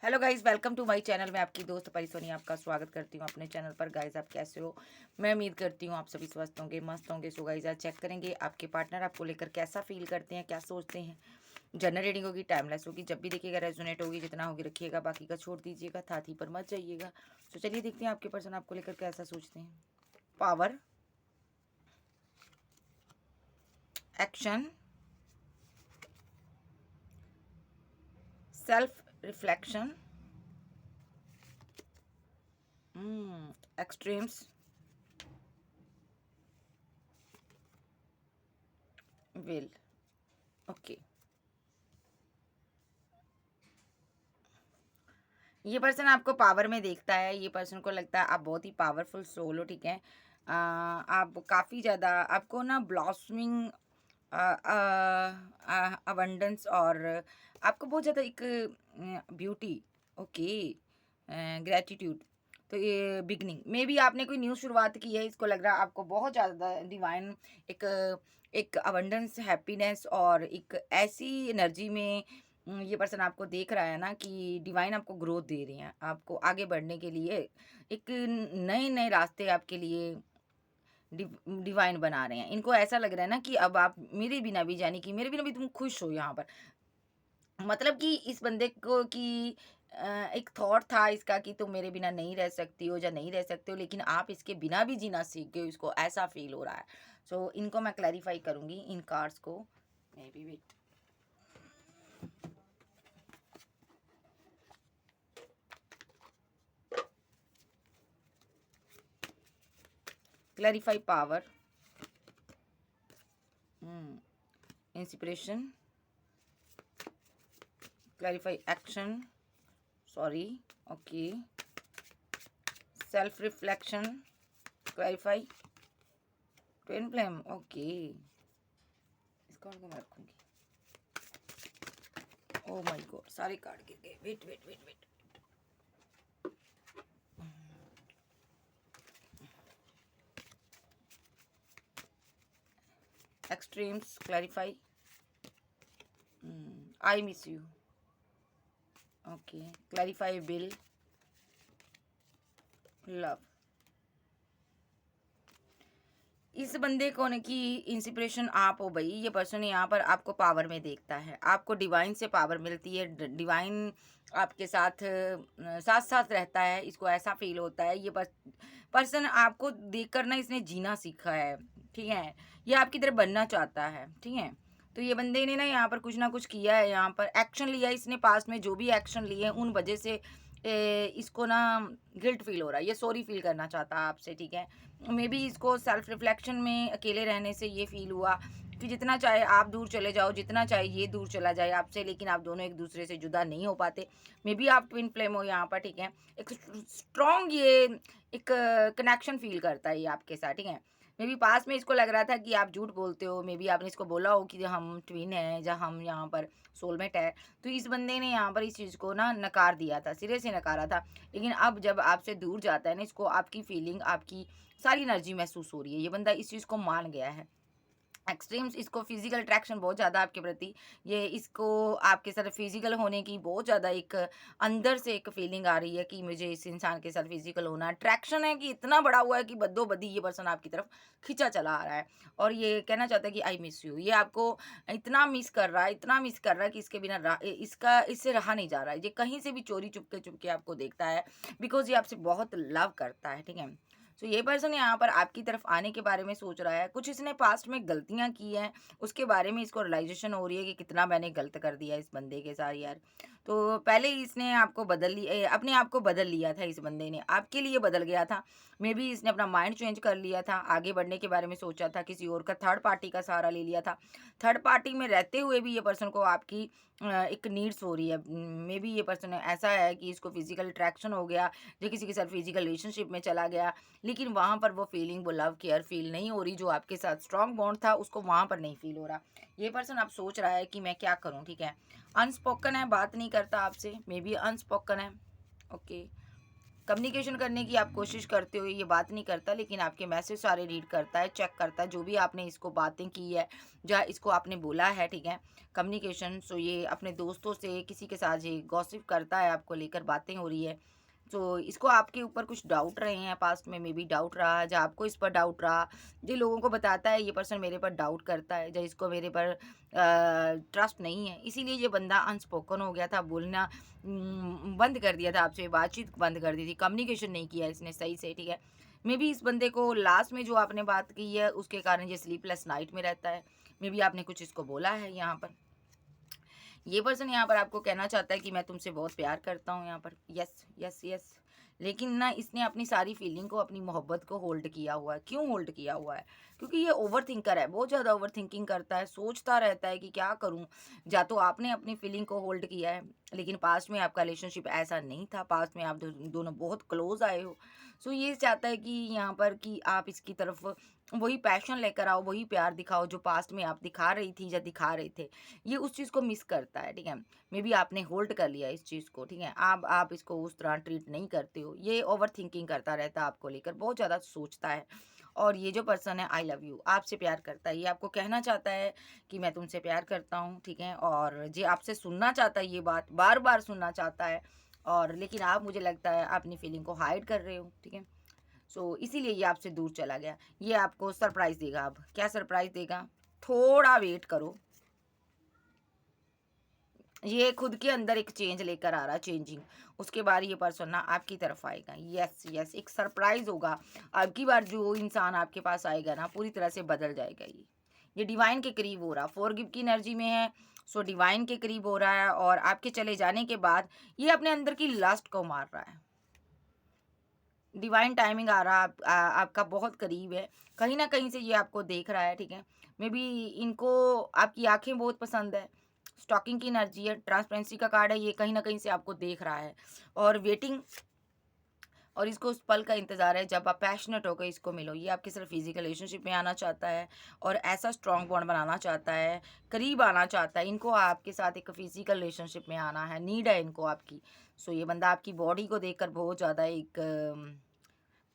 Hello guys, welcome to my channel. मैं आपकी दोस्त परिसोनी आपका स्वागत करती हूँ अपने चैनल पर। गाइस, आप कैसे हो? मैं उम्मीद करती हूँ आप सभी स्वस्थ होंगे, मस्त होंगे। सो गाइस, आज चेक करेंगे आपके पार्टनर आपको लेकर कैसा फील करते हैं, क्या सोचते हैं। जनरल रीडिंग होगी, टाइमलेस होगी। जब भी देखिएगा रेजोनेट होगी, जितना होगी रखिएगा, बाकी का छोड़ दीजिएगा, थाती पर मत जाइएगा। तो चलिए देखते हैं आपके पर्सन आपको लेकर कैसा सोचते हैं। Power, action, self reflection, extremes, will. Okay, ये पर्सन आपको पावर में देखता है। ये पर्सन को लगता है आप बहुत ही पावरफुल सोल हो, ठीक है। आप काफ़ी ज़्यादा आपको ना ब्लॉसमिंग अबंडेंस और आपको बहुत ज़्यादा एक ब्यूटी, ओके, ग्रेटिट्यूड। तो ये बिगनिंग में भी आपने कोई न्यू शुरुआत की है। इसको लग रहा है आपको बहुत ज़्यादा डिवाइन एक एक अबंडेंस, हैप्पीनेस और एक ऐसी एनर्जी में ये पर्सन आपको देख रहा है ना कि डिवाइन आपको ग्रोथ दे रही हैं, आपको आगे बढ़ने के लिए एक नए नए रास्ते आपके लिए डिवाइन बना रहे हैं। इनको ऐसा लग रहा है ना कि अब आप मेरे बिना भी, यानी कि मेरे बिना भी तुम खुश हो यहाँ पर। मतलब कि इस बंदे को कि एक थॉट था इसका कि तुम मेरे बिना नहीं रह सकती हो या नहीं रह सकते हो, लेकिन आप इसके बिना भी जीना सीख गए हो, इसको ऐसा फील हो रहा है। सो इनको मैं क्लैरिफाई करूंगी इन कार्ड्स को। Maybe wait, clarify power, inspiration, clarify action, sorry, okay, self reflection, clarify twin flame, okay। इसको और मैं रखूंगी। ओ माय गॉड, सारे कार्ड गिर गए। Wait wait wait wait, extremes, clarify, I miss you, okay, clarify bill, love. इस बंदे को न की इंस्पिरेशन आप हो भाई। ये पर्सन यहाँ पर आपको पावर में देखता है, आपको डिवाइन से पावर मिलती है, डिवाइन आपके साथ साथ साथ रहता है। इसको ऐसा फील होता है। ये पर्सन आपको देखकर ना इसने जीना सीखा है, ठीक है। ये आपकी तरह बनना चाहता है, ठीक है। तो ये बंदे ने ना कुछ किया है, यहाँ पर एक्शन लिया है इसने। पास्ट में जो भी एक्शन लिए हैं उन वजह से इसको ना गिल्ट फील हो रहा है। ये सॉरी फील करना चाहता है आपसे, ठीक है। मे बी इसको सेल्फ रिफ्लेक्शन में अकेले रहने से ये फील हुआ कि जितना चाहे आप दूर चले जाओ, जितना चाहे ये दूर चला जाए आपसे, लेकिन आप दोनों एक दूसरे से जुदा नहीं हो पाते। मे बी आप ट्विन फ्लेम हो यहाँ पर, ठीक है। एक स्ट्रॉन्ग ये एक कनेक्शन फील करता है ये आपके साथ, ठीक है। मे बी पास में इसको लग रहा था कि आप झूठ बोलते हो। मे बी आपने इसको बोला हो कि हम ट्विन हैं या हम यहाँ पर सोलमेट है। तो इस बंदे ने यहाँ पर इस चीज़ को ना नकार दिया था, सिरे से नकारा था। लेकिन अब जब आपसे दूर जाता है ना, इसको आपकी फीलिंग, आपकी सारी एनर्जी महसूस हो रही है। ये बंदा इस चीज़ को मान गया है। एक्सट्रीम्स, इसको फिजिकल अट्रैक्शन बहुत ज़्यादा आपके प्रति। ये इसको आपके साथ फिजिकल होने की बहुत ज़्यादा एक अंदर से एक फीलिंग आ रही है कि मुझे इस इंसान के साथ फिजिकल होना। अट्रैक्शन है कि इतना बड़ा हुआ है कि बद्दो-बद्दी ये पर्सन आपकी तरफ खींचा चला आ रहा है। और ये कहना चाहता है कि आई मिस यू। ये आपको इतना मिस कर रहा है, इतना मिस कर रहा है कि इसके बिना इसका इससे रहा नहीं जा रहा है। ये कहीं से भी चोरी चुपके आपको देखता है, बिकॉज़ ये आपसे बहुत लव करता है, ठीक है। तो ये पर्सन यहाँ पर आपकी तरफ आने के बारे में सोच रहा है। कुछ इसने पास्ट में गलतियाँ की हैं, उसके बारे में इसको रियलाइज़ेशन हो रही है कि कितना मैंने गलत कर दिया इस बंदे के साथ यार। तो पहले ही इसने आपको अपने आप को बदल लिया था इस बंदे ने, आपके लिए बदल गया था। मेबी इसने अपना माइंड चेंज कर लिया था, आगे बढ़ने के बारे में सोचा था, किसी और का थर्ड पार्टी का सहारा ले लिया था। थर्ड पार्टी में रहते हुए भी ये पर्सन को आपकी एक नीड्स हो रही है। मेबी ये पर्सन ऐसा है कि इसको फिज़िकल अट्रैक्शन हो गया, ये किसी के साथ फिज़िकल रिलेशनशिप में चला गया। लेकिन वहाँ पर वो फीलिंग, वो लव केयर फील नहीं हो रही, जो आपके साथ स्ट्रॉन्ग बॉन्ड था उसको वहाँ पर नहीं फील हो रहा। ये पर्सन अब सोच रहा है कि मैं क्या करूँ, ठीक है। अनस्पोकन है, बात नहीं करता आपसे, मे बी अनस्पोकन है, ओके। कम्युनिकेशन करने की आप कोशिश करते हो, ये बात नहीं करता, लेकिन आपके मैसेज सारे रीड करता है, चेक करता है, जो भी आपने इसको बातें की है, जहाँ इसको आपने बोला है, ठीक है? कम्युनिकेशन, सो ये अपने दोस्तों से किसी के साथ ये गॉसिप करता है, आपको लेकर बातें हो रही है। तो इसको आपके ऊपर कुछ डाउट रहे हैं, पास्ट में मे बी डाउट रहा, जहाँ आपको इस पर डाउट रहा, जो लोगों को बताता है ये पर्सन मेरे पर डाउट करता है, जब इसको मेरे पर ट्रस्ट नहीं है, इसीलिए ये बंदा अनस्पोकन हो गया था, बोलना बंद कर दिया था आपसे, बातचीत बंद कर दी थी, कम्युनिकेशन नहीं किया इसने सही से, ठीक है? मे बी इस बंदे को लास्ट में जो आपने बात की है उसके कारण ये स्लीपलेस नाइट में रहता है, मे बी आपने कुछ इसको बोला है यहाँ पर। ये पर्सन यहाँ पर आपको कहना चाहता है कि मैं तुमसे बहुत प्यार करता हूँ यहाँ पर, यस यस यस। लेकिन ना इसने अपनी सारी फीलिंग को, अपनी मोहब्बत को होल्ड किया हुआ है। क्यों होल्ड किया हुआ है? क्योंकि ये ओवर थिंकर है, बहुत ज़्यादा ओवर थिंकिंग करता है, सोचता रहता है कि क्या करूँ। या तो आपने अपनी फीलिंग को होल्ड किया है, लेकिन पास्ट में आपका रिलेशनशिप ऐसा नहीं था, पास्ट में आप दोनों बहुत क्लोज आए हो। सो ये चाहता है कि यहाँ पर कि आप इसकी तरफ वही पैशन लेकर आओ, वही प्यार दिखाओ जो पास्ट में आप दिखा रही थी या दिखा रहे थे। ये उस चीज़ को मिस करता है, ठीक है? मे बी आपने होल्ड कर लिया इस चीज़ को, ठीक है? आप इसको उस तरह ट्रीट नहीं करते हो। ये ओवरथिंकिंग करता रहता है आपको लेकर, बहुत ज़्यादा सोचता है। और ये जो पर्सन है आई लव यू, आपसे प्यार करता है। ये आपको कहना चाहता है कि मैं तुमसे प्यार करता हूँ, ठीक है? और ये आपसे सुनना चाहता है ये बात, बार-बार सुनना चाहता है, और लेकिन आप, मुझे लगता है, अपनी फीलिंग को हाइड कर रहे हो, ठीक है? सो इसीलिए ये आपसे दूर चला गया। ये आपको सरप्राइज़ देगा अब। क्या सरप्राइज़ देगा? थोड़ा वेट करो। ये खुद के अंदर एक चेंज लेकर आ रहा है, चेंजिंग। उसके बाद ये पर्सन ना आपकी तरफ आएगा। यस यस, एक सरप्राइज होगा। अब की बार जो इंसान आपके पास आएगा ना, पूरी तरह से बदल जाएगा ये डिवाइन के करीब हो रहा, फॉरगिव की एनर्जी में है। सो डिवाइन के करीब हो रहा है, और आपके चले जाने के बाद ये अपने अंदर की लस्ट को मार रहा है। डिवाइन टाइमिंग आ रहा, आपका बहुत करीब है। कहीं न कहीं से ये आपको देख रहा है, ठीक है? मे बी इनको आपकी आँखें बहुत पसंद है। स्टॉकिंग की एनर्जी है, ट्रांसपेरेंसी का कार्ड है, ये कहीं न कहीं से आपको देख रहा है, और वेटिंग, और इसको उस पल का इंतज़ार है जब आप पैशनेट होकर इसको मिलो। ये आपके सिर्फ फिज़िकल रिलेशनशिप में आना चाहता है, और ऐसा स्ट्रॉन्ग बॉन्ड बनाना चाहता है, करीब आना चाहता है। इनको आपके साथ एक फिज़िकल रिलेशनशिप में आना है, नीड है इनको आपकी। सो ये बंदा आपकी बॉडी को देखकर बहुत ज़्यादा एक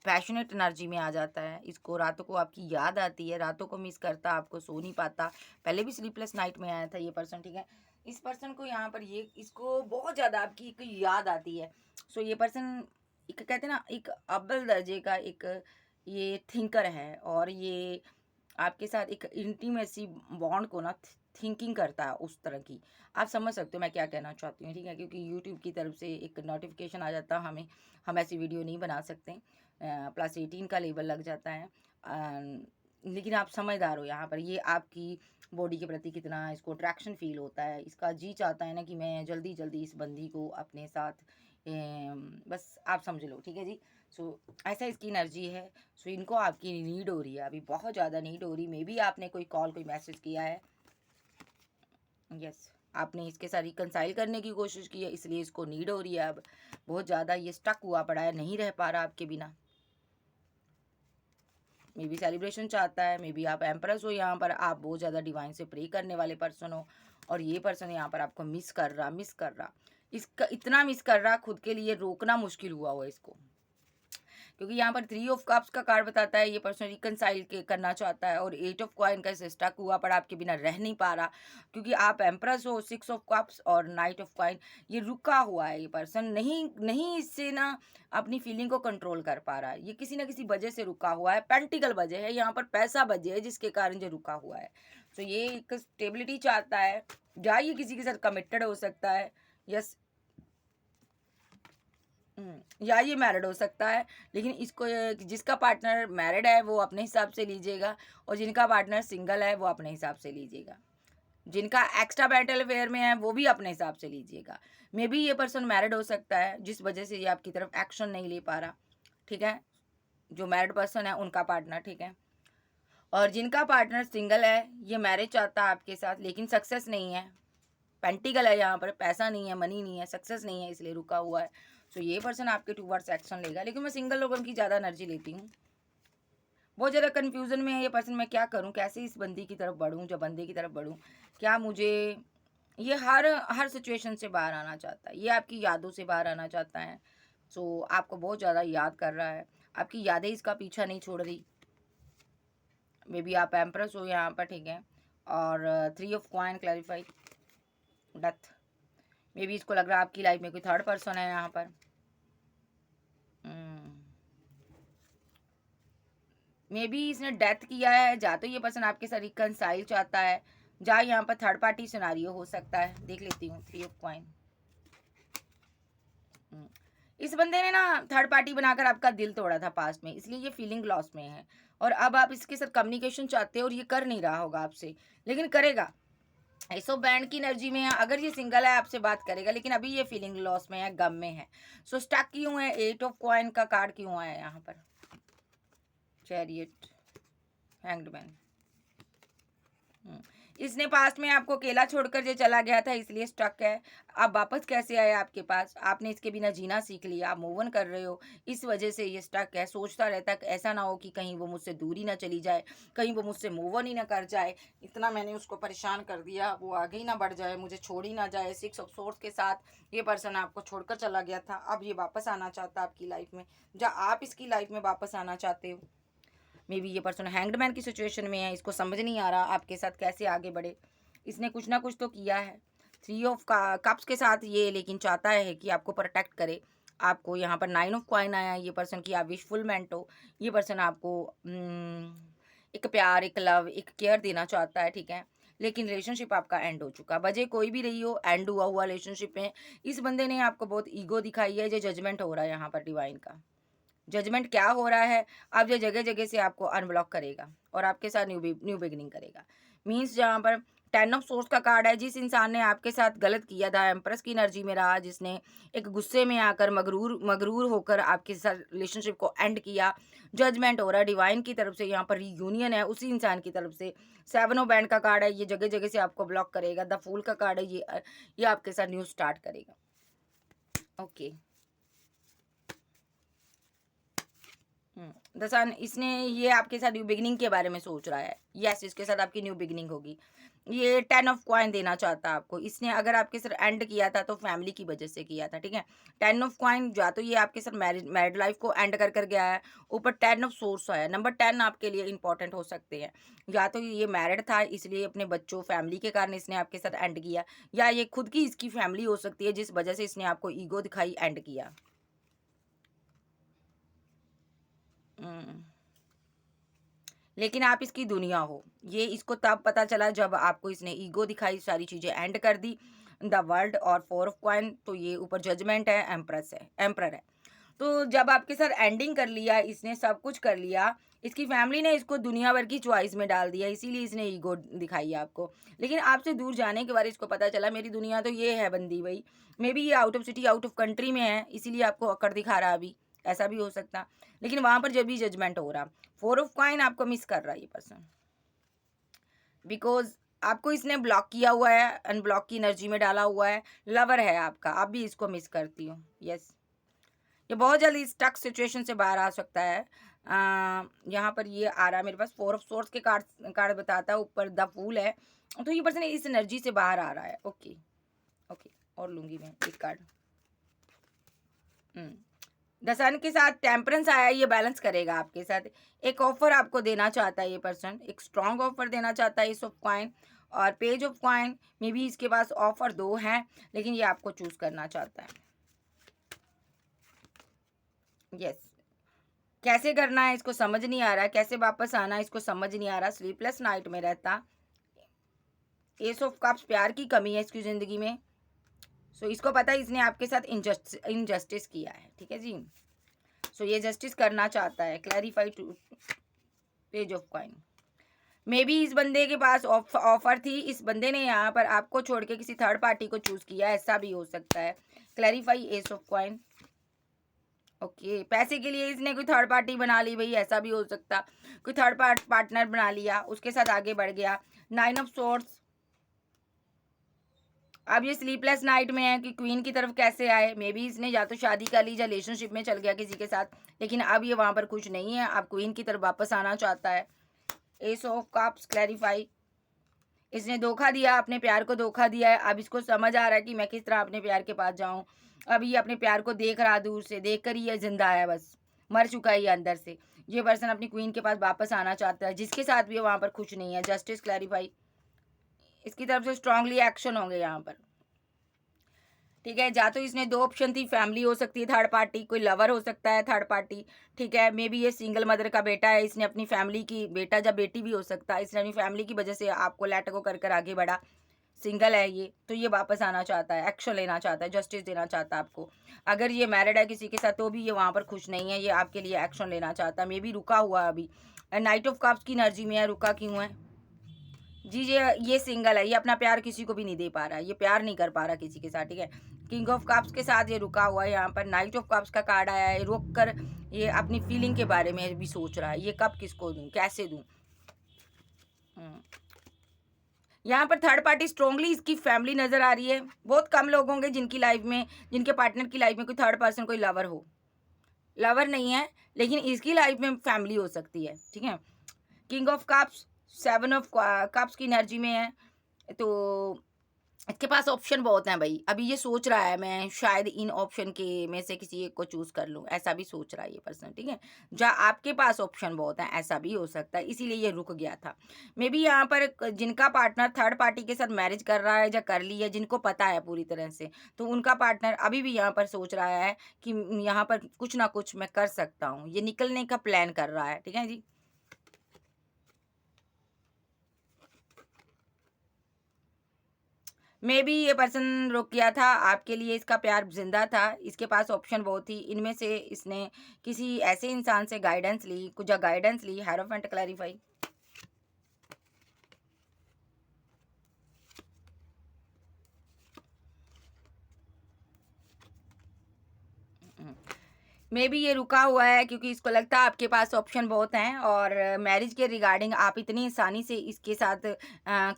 पैशनेट एनर्जी में आ जाता है। इसको रातों को आपकी याद आती है, रातों को मिस करता, आपको सो नहीं पाता। पहले भी स्लीपलेस नाइट में आया था ये पर्सन, ठीक है? इस पर्सन को यहाँ पर ये, इसको बहुत ज़्यादा आपकी एक याद आती है। सो ये पर्सन, एक कहते हैं ना, एक अव्वल दर्जे का एक ये थिंकर है, और ये आपके साथ एक इंटीमेसी बॉन्ड को ना थिंकिंग करता है उस तरह की। आप समझ सकते हो मैं क्या कहना चाहती हूँ, ठीक है? क्योंकि यूट्यूब की तरफ से एक नोटिफिकेशन आ जाता है हमें, हम ऐसी वीडियो नहीं बना सकते, +18 का लेबल लग जाता है। लेकिन आप समझदार हो यहाँ पर, ये आपकी बॉडी के प्रति कितना इसको अट्रैक्शन फील होता है। इसका जी चाहता है ना कि मैं जल्दी जल्दी इस बंदी को अपने साथ, बस आप समझ लो, ठीक है जी? सो ऐसा इसकी एनर्जी है। सो इनको आपकी नीड हो रही है, अभी बहुत ज़्यादा नीड हो रही। मे बी आपने कोई कॉल, कोई मैसेज किया है, यस, आपने इसके साथ रिकंसाइल करने की कोशिश की है, इसलिए इसको नीड हो रही है अब बहुत ज़्यादा। ये स्टक हुआ पड़ा है, नहीं रह पा रहा आपके बिना। मे बी सेलिब्रेशन चाहता है, मे बी आप एम्प्रेस हो यहाँ पर, आप बहुत ज़्यादा डिवाइन से प्रे करने वाले पर्सन हो, और ये पर्सन यहाँ पर आपको मिस कर रहा। इसका इतना मिस कर रहा, खुद के लिए रोकना मुश्किल हुआ हुआ इसको। क्योंकि यहाँ पर 3 ऑफ कप्स का कार्ड बताता है ये पर्सन रिकंसाइल के करना चाहता है, और 8 ऑफ कॉइन का स्टक हुआ पड़ा, आपके बिना रह नहीं पा रहा। क्योंकि आप एम्प्रेस हो, 6 ऑफ कप्स और नाइट ऑफ कॉइन, ये रुका हुआ है। ये पर्सन नहीं नहीं इससे ना अपनी फीलिंग को कंट्रोल कर पा रहा है। ये किसी ना किसी वजह से रुका हुआ है, पेंटिकल वजह है यहाँ पर, पैसा वजह है जिसके कारण ये रुका हुआ है। तो ये एक स्टेबिलिटी चाहता है, या ये किसी के साथ कमिटेड हो सकता है, यस, या ये मैरिड हो सकता है। लेकिन इसको जिसका पार्टनर मैरिड है वो अपने हिसाब से लीजिएगा, और जिनका पार्टनर सिंगल है वो अपने हिसाब से लीजिएगा। जिनका एक्स्ट्रा बैटल अफेयर में है वो भी अपने हिसाब से लीजिएगा। मे बी ये पर्सन मैरिड हो सकता है, जिस वजह से ये आपकी तरफ एक्शन नहीं ले पा रहा, ठीक है? जो मैरिड पर्सन है उनका पार्टनर, ठीक है? और जिनका पार्टनर सिंगल है, ये मैरिज चाहता है आपके साथ, लेकिन सक्सेस नहीं है। पेंटिकल है यहाँ पर, पैसा नहीं है, मनी नहीं है, सक्सेस नहीं है, इसलिए रुका हुआ है। सो ये पर्सन आपके टूवर्ड्स एक्शन लेगा, लेकिन मैं सिंगल लोगों की ज़्यादा एनर्जी लेती हूँ। बहुत ज़्यादा कन्फ्यूज़न में है ये पर्सन, मैं क्या करूँ, कैसे इस बंदी की तरफ बढ़ूँ, जब बंदे की तरफ बढ़ूँ, क्या मुझे, ये हर हर सिचुएशन से बाहर आना चाहता है, ये आपकी यादों से बाहर आना चाहता है। सो आपको बहुत ज़्यादा याद कर रहा है, आपकी यादें इसका पीछा नहीं छोड़ रही। मे बी आप एम्प्रेस हो यहाँ पर, ठीक है। और 3 of coin clarify, death. May be इसको लग रहा है आपकी लाइफ में कोई थर्ड पर्सन है यहाँ पर। मे बी इसने डेथ किया है, जा तो ये पर्सन आपके साथ रिकनसाइल चाहता है, जा यहाँ पर थर्ड पार्टी सिनारियो हो सकता है। देख लेती हूँ 3 ऑफ कॉइन। इस बंदे ने ना थर्ड पार्टी बनाकर आपका दिल तोड़ा था पास्ट में, इसलिए ये फीलिंग लॉस में है। और अब आप इसके साथ कम्युनिकेशन चाहते हो और ये कर नहीं रहा होगा आपसे, लेकिन करेगा। सो बैंड की एनर्जी में है, अगर ये सिंगल है आपसे बात करेगा, लेकिन अभी ये फीलिंग लॉस में है, गम में है। सो स्टक क्यों है? 8 ऑफ कॉइन का कार्ड क्यों आया यहाँ पर? Chariot, hanged man. इसने पास्ट में आपको अकेला छोड़कर जो चला गया था, इसलिए स्टक है। अब वापस कैसे आया आपके पास? आपने इसके बिना जीना सीख लिया, आप मूव ऑन कर रहे हो, इस वजह से ये स्टक है। सोचता रहता है कि ऐसा ना हो कि कहीं वो मुझसे दूरी ना चली जाए, कहीं वो मुझसे मूव ऑन ही ना कर जाए। इतना मैंने उसको परेशान कर दिया, वो आगे ही ना बढ़ जाए, मुझे छोड़ ही ना जाए। 6 ऑफ सोर्स के साथ ये पर्सन आपको छोड़कर चला गया था, अब ये वापस आना चाहता है आपकी लाइफ में, या आप इसकी लाइफ में वापस आना चाहते हो। मे बी ये पर्सन हैंग्डमैन की सिचुएशन में है, इसको समझ नहीं आ रहा आपके साथ कैसे आगे बढ़े। इसने कुछ ना कुछ तो किया है 3 ऑफ कप्स के साथ ये, लेकिन चाहता है कि आपको प्रोटेक्ट करे। आपको यहाँ पर 9 ऑफ कॉइन आया, ये पर्सन की आप विशफुलमेंट हो। ये पर्सन आपको एक प्यार, एक लव, एक केयर देना चाहता है, ठीक है। लेकिन रिलेशनशिप आपका एंड हो चुका, वजह कोई भी रही हो, एंड हुआ हुआ रिलेशनशिप में इस बंदे ने आपको बहुत ईगो दिखाई है। जो जजमेंट हो रहा है यहाँ पर डिवाइन का, जजमेंट क्या हो रहा है? अब ये जगह जगह से आपको अनब्लॉक करेगा और आपके साथ न्यू बिगिनिंग करेगा। मीन्स जहाँ पर 10 ऑफ सोर्स का कार्ड है, जिस इंसान ने आपके साथ गलत किया था, एम्प्रेस की एनर्जी में रहा, जिसने एक गुस्से में आकर मगरूर मगरूर होकर आपके साथ रिलेशनशिप को एंड किया, जजमेंट हो रहा है डिवाइन की तरफ से। यहाँ पर रीयूनियन है उसी इंसान की तरफ से। 7 ऑफ बैंड का कार्ड है, ये जगह जगह से आपको ब्लॉक करेगा। द फूल का कार्ड है, ये आपके साथ न्यू स्टार्ट करेगा। ओके द सन, इसने ये आपके साथ न्यू बिगिनिंग के बारे में सोच रहा है। यस, इसके साथ आपकी न्यू बिगिनिंग होगी। ये 10 ऑफ कॉइन देना चाहता है आपको। इसने अगर आपके साथ एंड किया था तो फैमिली की वजह से किया था, ठीक है। 10 ऑफ कॉइन, या तो ये आपके साथ मैरिड लाइफ को एंड कर गया है। ऊपर 10 ऑफ सोर्स आया, नंबर 10 आपके लिए इंपॉर्टेंट हो सकते हैं। या तो ये मैरिड था, इसलिए अपने बच्चों फैमिली के कारण इसने आपके साथ एंड किया, या ये खुद की इसकी फैमिली हो सकती है जिस वजह से इसने आपको ईगो दिखाई, एंड किया। हम्म, लेकिन आप इसकी दुनिया हो। ये इसको तब पता चला जब आपको इसने ईगो दिखाई, सारी चीज़ें एंड कर दी। द वर्ल्ड और 4 ऑफ कॉइन, तो ये ऊपर जजमेंट है, एम्प्रेस है, एम्प्रर है। तो जब आपके साथ एंडिंग कर लिया, इसने सब कुछ कर लिया, इसकी फैमिली ने इसको दुनिया भर की चॉइस में डाल दिया, इसीलिए इसने ईगो दिखाई है आपको। लेकिन आपसे दूर जाने के बाद इसको पता चला मेरी दुनिया तो ये है बंदी भाई। मे बी ये out of city, out of country में है, इसीलिए आपको अकड़ दिखा रहा अभी, ऐसा भी हो सकता। लेकिन वहाँ पर जब भी जजमेंट हो रहा, 4 ऑफ कॉइन आपको मिस कर रहा है ये पर्सन, बिकॉज आपको इसने ब्लॉक किया हुआ है, अनब्लॉक की एनर्जी में डाला हुआ है। लवर है आपका, आप भी इसको मिस करती हो। यस, ये बहुत जल्दी स्टक सिचुएशन से बाहर आ सकता है। यहाँ पर ये आ रहा है मेरे पास 4 ऑफ सोर्स के कार्ड कार्ड बताता है, ऊपर द फूल है। तो ये पर्सन इस एनर्जी से बाहर आ रहा है। ओके ओके, और लूंगी मैं एक कार्ड। द सन के साथ टेम्परेंस आया, ये बैलेंस करेगा आपके साथ। एक ऑफर आपको देना चाहता है ये पर्सन, एक स्ट्रॉन्ग ऑफर देना चाहता है इस ऑफ कॉइन और page of coin. May be इसके पास ऑफर 2 हैं, लेकिन ये आपको चूज करना चाहता है। यस, कैसे करना है इसको समझ नहीं आ रहा, कैसे वापस आना है इसको समझ नहीं आ रहा। स्लीपलेस नाइट में रहता। एस ऑफ कप्स, प्यार की कमी है इसकी ज़िंदगी में। सो इसको पता है इसने आपके साथ इनजस्टिस किया है, ठीक है जी। सो ये जस्टिस करना चाहता है। Clarify to page of coin. Maybe इस बंदे के पास ऑफर थी, इस बंदे ने यहाँ पर आपको छोड़ के किसी थर्ड पार्टी को चूज किया, ऐसा भी हो सकता है। Clarify S of coin. Okay, पैसे के लिए इसने कोई थर्ड पार्टी बना ली भाई, ऐसा भी हो सकता। कोई थर्ड पार्टनर बना लिया, उसके साथ आगे बढ़ गया। 9 ऑफ सोर्ड्स। अब ये स्लीपलेस नाइट में है कि क्वीन की तरफ कैसे आए। मे बी इसने या तो शादी कर ली या रिलेशनशिप में चल गया किसी के साथ, लेकिन अब ये वहाँ पर कुछ नहीं है, अब क्वीन की तरफ वापस आना चाहता है। S of cups, clarify. इसने धोखा दिया, अपने प्यार को धोखा दिया है। अब इसको समझ आ रहा है कि मैं किस तरह अपने प्यार के पास जाऊं। अब ये अपने प्यार को देख रहा दूर से, देख कर ही ये जिंदा है, बस मर चुका है ये अंदर से। ये पर्सन अपनी क्वीन के पास वापस आना चाहता है, जिसके साथ भी वहां पर खुश नहीं है। जस्टिस क्लैरिफाई, इसकी तरफ से स्ट्रांगली एक्शन होंगे यहाँ पर, ठीक है। या तो इसने दो ऑप्शन थी, फैमिली हो सकती है, थर्ड पार्टी, कोई लवर हो सकता है, थर्ड पार्टी, ठीक है। मे बी ये सिंगल मदर का बेटा है, इसने अपनी फैमिली की, बेटा या बेटी भी हो सकता है, इसने अपनी फैमिली की वजह से आपको लेट गो कर कर आगे बढ़ा। सिंगल है ये, तो ये वापस आना चाहता है, एक्शन लेना चाहता है, जस्टिस देना चाहता है आपको। अगर ये मैरिड है किसी के साथ तो भी ये वहाँ पर खुश नहीं है, ये आपके लिए एक्शन लेना चाहता है। मे बी रुका हुआ है अभी, नाइट ऑफ कप्स की एनर्जी में है, रुका क्यों है जी? ये सिंगल है, ये अपना प्यार किसी को भी नहीं दे पा रहा है, ये प्यार नहीं कर पा रहा किसी के साथ, ठीक है। किंग ऑफ कप्स के साथ ये रुका हुआ है, यहाँ पर नाइट ऑफ कप्स का कार्ड आया है, रुक कर ये अपनी फीलिंग के बारे में भी सोच रहा है, ये कब किसको दूं, कैसे दूं। यहाँ पर थर्ड पार्टी स्ट्रांगली इसकी फैमिली नजर आ रही है। बहुत कम लोग होंगे जिनकी लाइफ में, जिनके पार्टनर की लाइफ में कोई थर्ड पर्सन, कोई लवर हो। लवर नहीं है, लेकिन इसकी लाइफ में फैमिली हो सकती है, ठीक है। King of cups, seven of cups की एनर्जी में है, तो इसके पास ऑप्शन बहुत हैं भाई। अभी ये सोच रहा है मैं शायद इन ऑप्शन के में से किसी एक को चूज कर लूं, ऐसा भी सोच रहा है ये पर्सन, ठीक है। जहाँ आपके पास ऑप्शन बहुत हैं, ऐसा भी हो सकता है, इसीलिए ये रुक गया था। मे बी यहाँ पर जिनका पार्टनर थर्ड पार्टी के साथ मैरिज कर रहा है या कर ली है, जिनको पता है पूरी तरह से, तो उनका पार्टनर अभी भी यहाँ पर सोच रहा है कि यहाँ पर कुछ ना कुछ मैं कर सकता हूँ, ये निकलने का प्लान कर रहा है, ठीक है जी। मे बी ये पर्सन रुक गया था, आपके लिए इसका प्यार जिंदा था, इसके पास ऑप्शन बहुत थी, इनमें से इसने किसी ऐसे इंसान से गाइडेंस ली, कुछ गाइडेंस ली। हेरोफेंट क्लैरिफाई, मे बी ये रुका हुआ है क्योंकि इसको लगता है आपके पास ऑप्शन बहुत हैं, और मैरिज के रिगार्डिंग आप इतनी आसानी से इसके साथ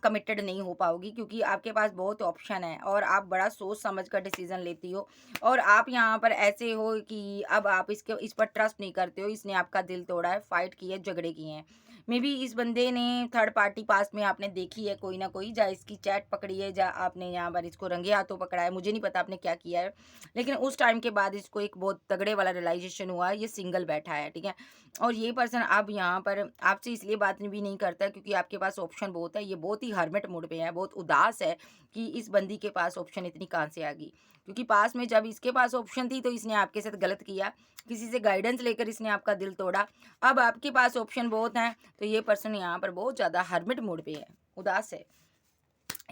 कमिटेड नहीं हो पाओगी, क्योंकि आपके पास बहुत ऑप्शन है और आप बड़ा सोच समझ कर डिसीजन लेती हो। और आप यहाँ पर ऐसे हो कि अब आप इस पर ट्रस्ट नहीं करते हो। इसने आपका दिल तोड़ा है, फाइट की है, झगड़े किए हैं। मे बी इस बंदे ने थर्ड पार्टी पास में आपने देखी है कोई ना कोई, जा इसकी चैट पकड़ी है, जा आपने यहाँ पर इसको रंगे हाथों पकड़ा है, मुझे नहीं पता आपने क्या किया है, लेकिन उस टाइम के बाद इसको एक बहुत तगड़े वाला रियलाइजेशन हुआ है, ये सिंगल बैठा है, ठीक है। और ये पर्सन अब यहाँ पर आपसे इसलिए बात भी नहीं करता क्योंकि आपके पास ऑप्शन बहुत है। ये बहुत ही हर्मिट मूड पे है, बहुत उदास है कि इस बंदी के पास ऑप्शन इतनी कहाँ से आ गई, क्योंकि पास में जब इसके पास ऑप्शन थी तो इसने आपके साथ गलत किया, किसी से गाइडेंस लेकर इसने आपका दिल तोड़ा। अब आपके पास ऑप्शन बहुत हैं, तो ये पर्सन यहाँ पर बहुत ज़्यादा हर्मिट मूड पे है, उदास है।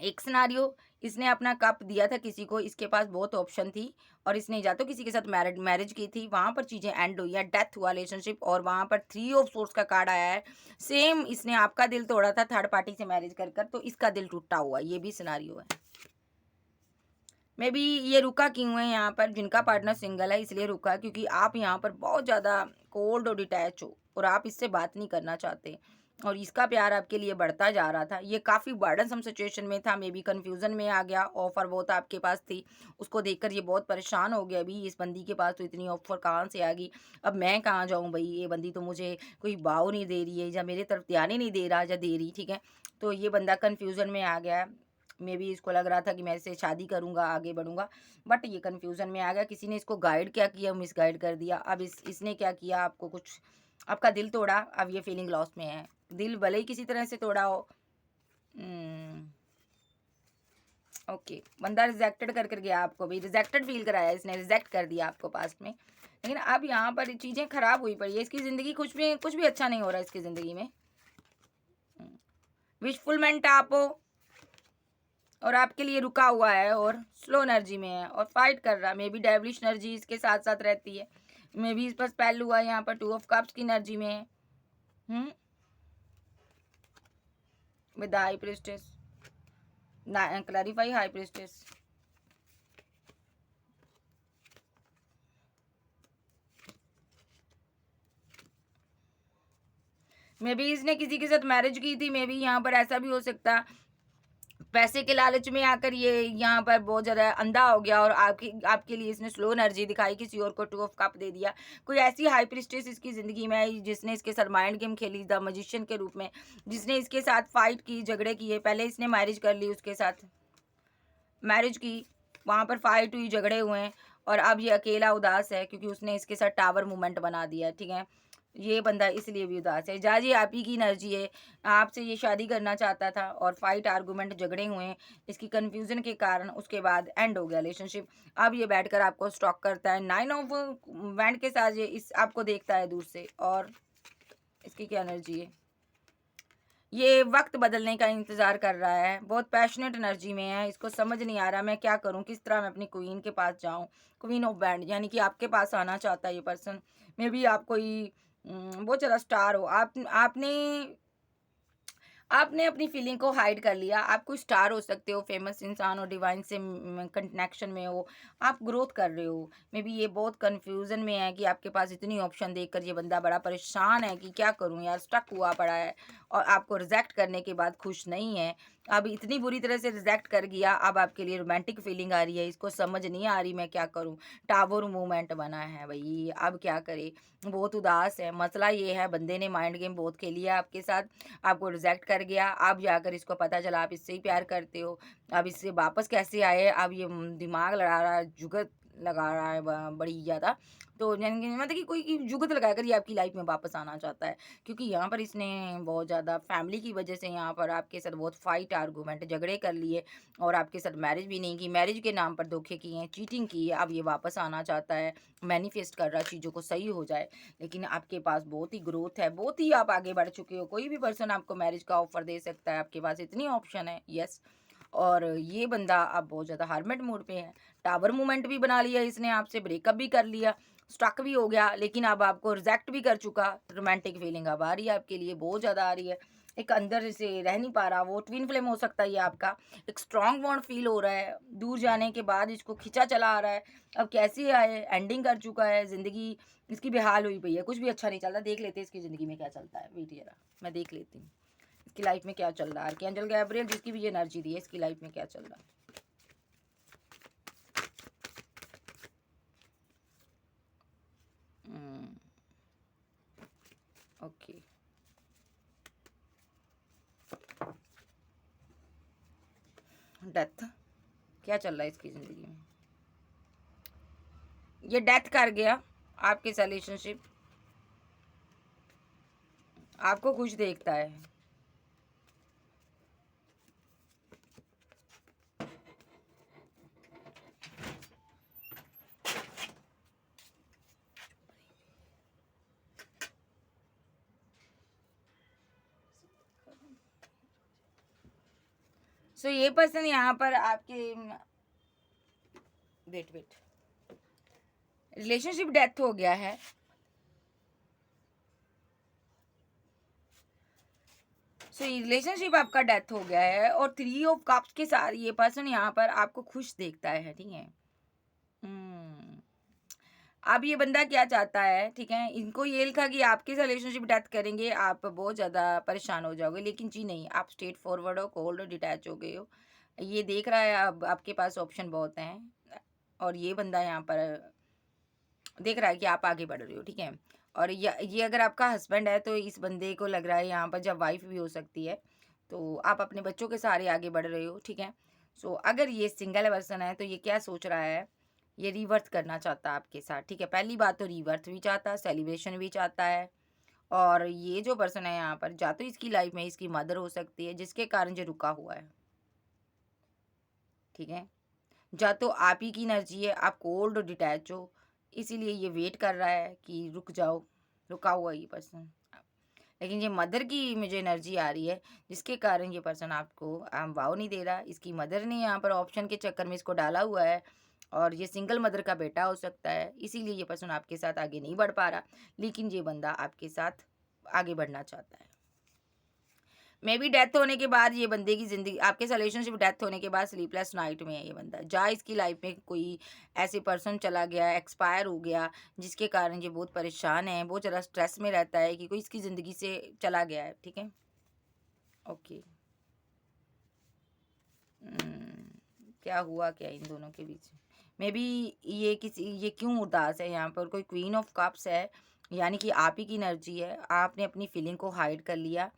एक सिनारियो, इसने अपना कप दिया था किसी को, इसके पास बहुत ऑप्शन थी, और इसने या तो किसी के साथ मैरिज की थी, वहां पर चीजें एंड हुई है, डेथ हुआ रिलेशनशिप, और वहां पर 3 ऑफ सोर्स का कार्ड आया है। सेम इसने आपका दिल तोड़ा था थर्ड पार्टी से मैरिज कर कर, तो इसका दिल टूटा हुआ, ये भी सिनारियो है। मे बी ये रुका क्यों है यहाँ पर, जिनका पार्टनर सिंगल है इसलिए रुका, क्योंकि आप यहाँ पर बहुत ज़्यादा कोल्ड और डिटैच हो और आप इससे बात नहीं करना चाहते, और इसका प्यार आपके लिए बढ़ता जा रहा था। ये काफ़ी बर्डनसम सिचुएशन में था, मे बी कन्फ्यूज़न में आ गया, ऑफ़र बहुत आपके पास थी, उसको देखकर ये बहुत परेशान हो गया। अभी इस बंदी के पास तो इतनी ऑफ़र कहाँ से आ गई, अब मैं कहाँ जाऊँ भाई, ये बंदी तो मुझे कोई भाव नहीं दे रही है, या मेरे तरफ ध्यान ही नहीं दे रहा या दे रही, ठीक है। तो ये बंदा कन्फ्यूज़न में आ गया। मे बी इसको लग रहा था कि मैं इससे शादी करूंगा, आगे बढ़ूंगा, बट ये कंफ्यूजन में आ गया। किसी ने इसको गाइड क्या किया, मिसगाइड कर दिया। अब इसने क्या किया, आपको कुछ आपका दिल तोड़ा, अब ये फीलिंग लॉस में है। दिल भले ही किसी तरह से तोड़ा हो। ओके, बंदा रिजेक्टेड कर कर गया, आपको भी रिजेक्टेड फील कराया, इसने रिजेक्ट कर दिया आपको पास्ट में, लेकिन अब यहाँ पर चीज़ें खराब हुई पड़ी है, इसकी ज़िंदगी कुछ भी अच्छा नहीं हो रहा है इसकी ज़िंदगी में। विशफुलमेंट आप हो और आपके लिए रुका हुआ है और स्लो एनर्जी में है और फाइट कर रहा है। मे बी डेविलिश एनर्जी इसके साथ साथ रहती है। मे बी इस पर स्पेल हुआ है, यहाँ पर 2 ऑफ कप्स की एनर्जी में है। With high priestess, clarify high priestess. May be इसने किसी के साथ मैरिज की थी, मे बी यहाँ पर ऐसा भी हो सकता, पैसे के लालच में आकर ये यहाँ पर बहुत ज़्यादा अंधा हो गया और आपके लिए इसने स्लो एनर्जी दिखाई, किसी और को 2 ऑफ कप दे दिया। कोई ऐसी हाई प्रिस्टेस इसकी ज़िंदगी में आई जिसने इसके साथ माइंड गेम खेली, द मजिशियन के रूप में, जिसने इसके साथ फाइट की, झगड़े किए। पहले इसने मैरिज कर ली, उसके साथ मैरिज की, वहाँ पर फाइट हुई, झगड़े हुए हैं, और अब ये अकेला उदास है क्योंकि उसने इसके साथ टावर मूवमेंट बना दिया है, ठीक है? ये बंदा इसलिए भी उदास है। जा जी आप ही की एनर्जी है, आपसे ये शादी करना चाहता था और फाइट आर्गुमेंट झगड़े हुए हैं, इसकी कन्फ्यूज़न के कारण उसके बाद एंड हो गया रिलेशनशिप। अब ये बैठकर आपको स्टॉक करता है, 9 ऑफ वैंड के साथ ये इस आपको देखता है दूर से। और इसकी क्या एनर्जी है? ये वक़्त बदलने का इंतज़ार कर रहा है, बहुत पैशनेट एनर्जी में है, इसको समझ नहीं आ रहा मैं क्या करूँ, किस तरह मैं अपनी क्वीन के पास जाऊँ। क्वीन ऑफ बैंड यानी कि आपके पास आना चाहता है ये पर्सन। मेबी आप कोई बहुत ज़्यादा स्टार हो। आपने आपने अपनी फीलिंग को हाइड कर लिया। आप कोई स्टार हो सकते हो, फेमस इंसान हो, डिवाइन से कनेक्शन में हो, आप ग्रोथ कर रहे हो। मे बी ये बहुत कन्फ्यूज़न में है कि आपके पास इतनी ऑप्शन देखकर ये बंदा बड़ा परेशान है कि क्या करूँ यार, स्टक हुआ पड़ा है और आपको रिजेक्ट करने के बाद खुश नहीं है। अब इतनी बुरी तरह से रिजेक्ट कर गया, अब आपके लिए रोमांटिक फीलिंग आ रही है, इसको समझ नहीं आ रही मैं क्या करूँ। टावर मूवमेंट बना है भई, अब क्या करे? बहुत उदास है। मसला ये है बंदे ने माइंड गेम बहुत खेली है आपके साथ, आपको रिजेक्ट कर गया। अब जाकर इसको पता चला आप इससे ही प्यार करते हो। अब इससे वापस कैसे आए? अब ये दिमाग लड़ा रहा है, जुगत लगा रहा है बड़ी ज़्यादा। तो यानी कि मतलब कि कोई की जुगत लगाकर ये आपकी लाइफ में वापस आना चाहता है। क्योंकि यहाँ पर इसने बहुत ज़्यादा फैमिली की वजह से यहाँ पर आपके साथ बहुत फाइट आर्गूमेंट झगड़े कर लिए और आपके साथ मैरिज भी नहीं की, मैरिज के नाम पर धोखे किए हैं, चीटिंग की है। अब ये वापस आना चाहता है, मैनिफेस्ट कर रहा है चीज़ों को सही हो जाए। लेकिन आपके पास बहुत ही ग्रोथ है, बहुत ही आप आगे बढ़ चुके हो। कोई भी पर्सन आपको मैरिज का ऑफर दे सकता है, आपके पास इतनी ऑप्शन है। यस। और ये बंदा अब बहुत ज़्यादा हर्मिट मोड पे है। टावर मूवमेंट भी बना लिया इसने, आपसे ब्रेकअप भी कर लिया, स्टक भी हो गया, लेकिन अब आपको रिजेक्ट भी कर चुका। रोमांटिक फीलिंग अब आ रही है आपके लिए, बहुत ज़्यादा आ रही है। एक अंदर से रह नहीं पा रहा, वो ट्विन फ्लेम हो सकता है ये आपका। एक स्ट्रॉन्ग बॉन्ड फील हो रहा है, दूर जाने के बाद इसको खींचा चला आ रहा है। अब कैसे आए, एंडिंग कर चुका है, ज़िंदगी इसकी बेहाल हुई पई है, कुछ भी अच्छा नहीं चल रहा। देख लेते हैं इसकी ज़िंदगी में क्या चलता है। वेट ज़रा, मैं देख लेती हूँ इसकी लाइफ में क्या चल रहा है। आर्कएंजल गैब्रियल जिसकी भी ये एनर्जी दी है, इसकी लाइफ में क्या चल रहा है। ओके, डेथ क्या चल रहा है इसकी ज़िंदगी में? ये डेथ कर गया आपके रिलेशनशिप, आपको खुश देखता है। सो ये पर्सन यहाँ पर आपके वेट वेट रिलेशनशिप डेथ हो गया है। सो रिलेशनशिप आपका डेथ हो गया है और 3 ऑफ कप्स के साथ ये पर्सन यहाँ पर आपको खुश देखता है, ठीक है? हम्म। अब ये बंदा क्या चाहता है, ठीक है? इनको ये लिखा कि आपके साथ रिलेशनशिप डेथ करेंगे, आप बहुत ज़्यादा परेशान हो जाओगे, लेकिन जी नहीं, आप स्ट्रेट फॉरवर्ड हो, कोल्ड डिटैच हो गए हो। ये देख रहा है अब आपके पास ऑप्शन बहुत हैं और ये बंदा यहाँ पर देख रहा है कि आप आगे बढ़ रहे हो, ठीक है? और ये अगर आपका हस्बैंड है तो इस बंदे को लग रहा है यहाँ पर जब वाइफ भी हो सकती है, तो आप अपने बच्चों के सहारे आगे बढ़ रहे हो, ठीक है? सो अगर ये सिंगल पर्सन है तो ये क्या सोच रहा है, ये रिवर्स करना चाहता है आपके साथ, ठीक है? पहली बात तो रिवर्स भी चाहता है, सेलिब्रेशन भी चाहता है। और ये जो पर्सन है यहाँ पर या तो इसकी लाइफ में इसकी मदर हो सकती है जिसके कारण ये रुका हुआ है, ठीक है? या तो आप ही की एनर्जी है, आप कोल्ड और डिटैच हो, इसीलिए ये वेट कर रहा है कि रुक जाओ, रुका हुआ है ये पर्सन। लेकिन ये मदर की मुझे एनर्जी आ रही है जिसके कारण ये पर्सन आपको वाव नहीं दे रहा। इसकी मदर ने यहाँ पर ऑप्शन के चक्कर में इसको डाला हुआ है और ये सिंगल मदर का बेटा हो सकता है, इसीलिए ये पर्सन आपके साथ आगे नहीं बढ़ पा रहा। लेकिन ये बंदा आपके साथ आगे बढ़ना चाहता है। मे बी डेथ होने के बाद ये बंदे की ज़िंदगी आपके रिलेशनशिप डेथ होने के बाद स्लीपलेस नाइट में है ये बंदा। जहाँ इसकी लाइफ में कोई ऐसे पर्सन चला गया, एक्सपायर हो गया, जिसके कारण ये बहुत परेशान है, बहुत ज़्यादा स्ट्रेस में रहता है कि कोई इसकी ज़िंदगी से चला गया है, ठीक है? ओके। क्या हुआ क्या इन दोनों के बीच? मे बी ये क्यों उदास है यहाँ पर? कोई क्वीन ऑफ कप्स है, यानी कि आप ही की एनर्जी है। आपने अपनी फीलिंग को हाइड कर लिया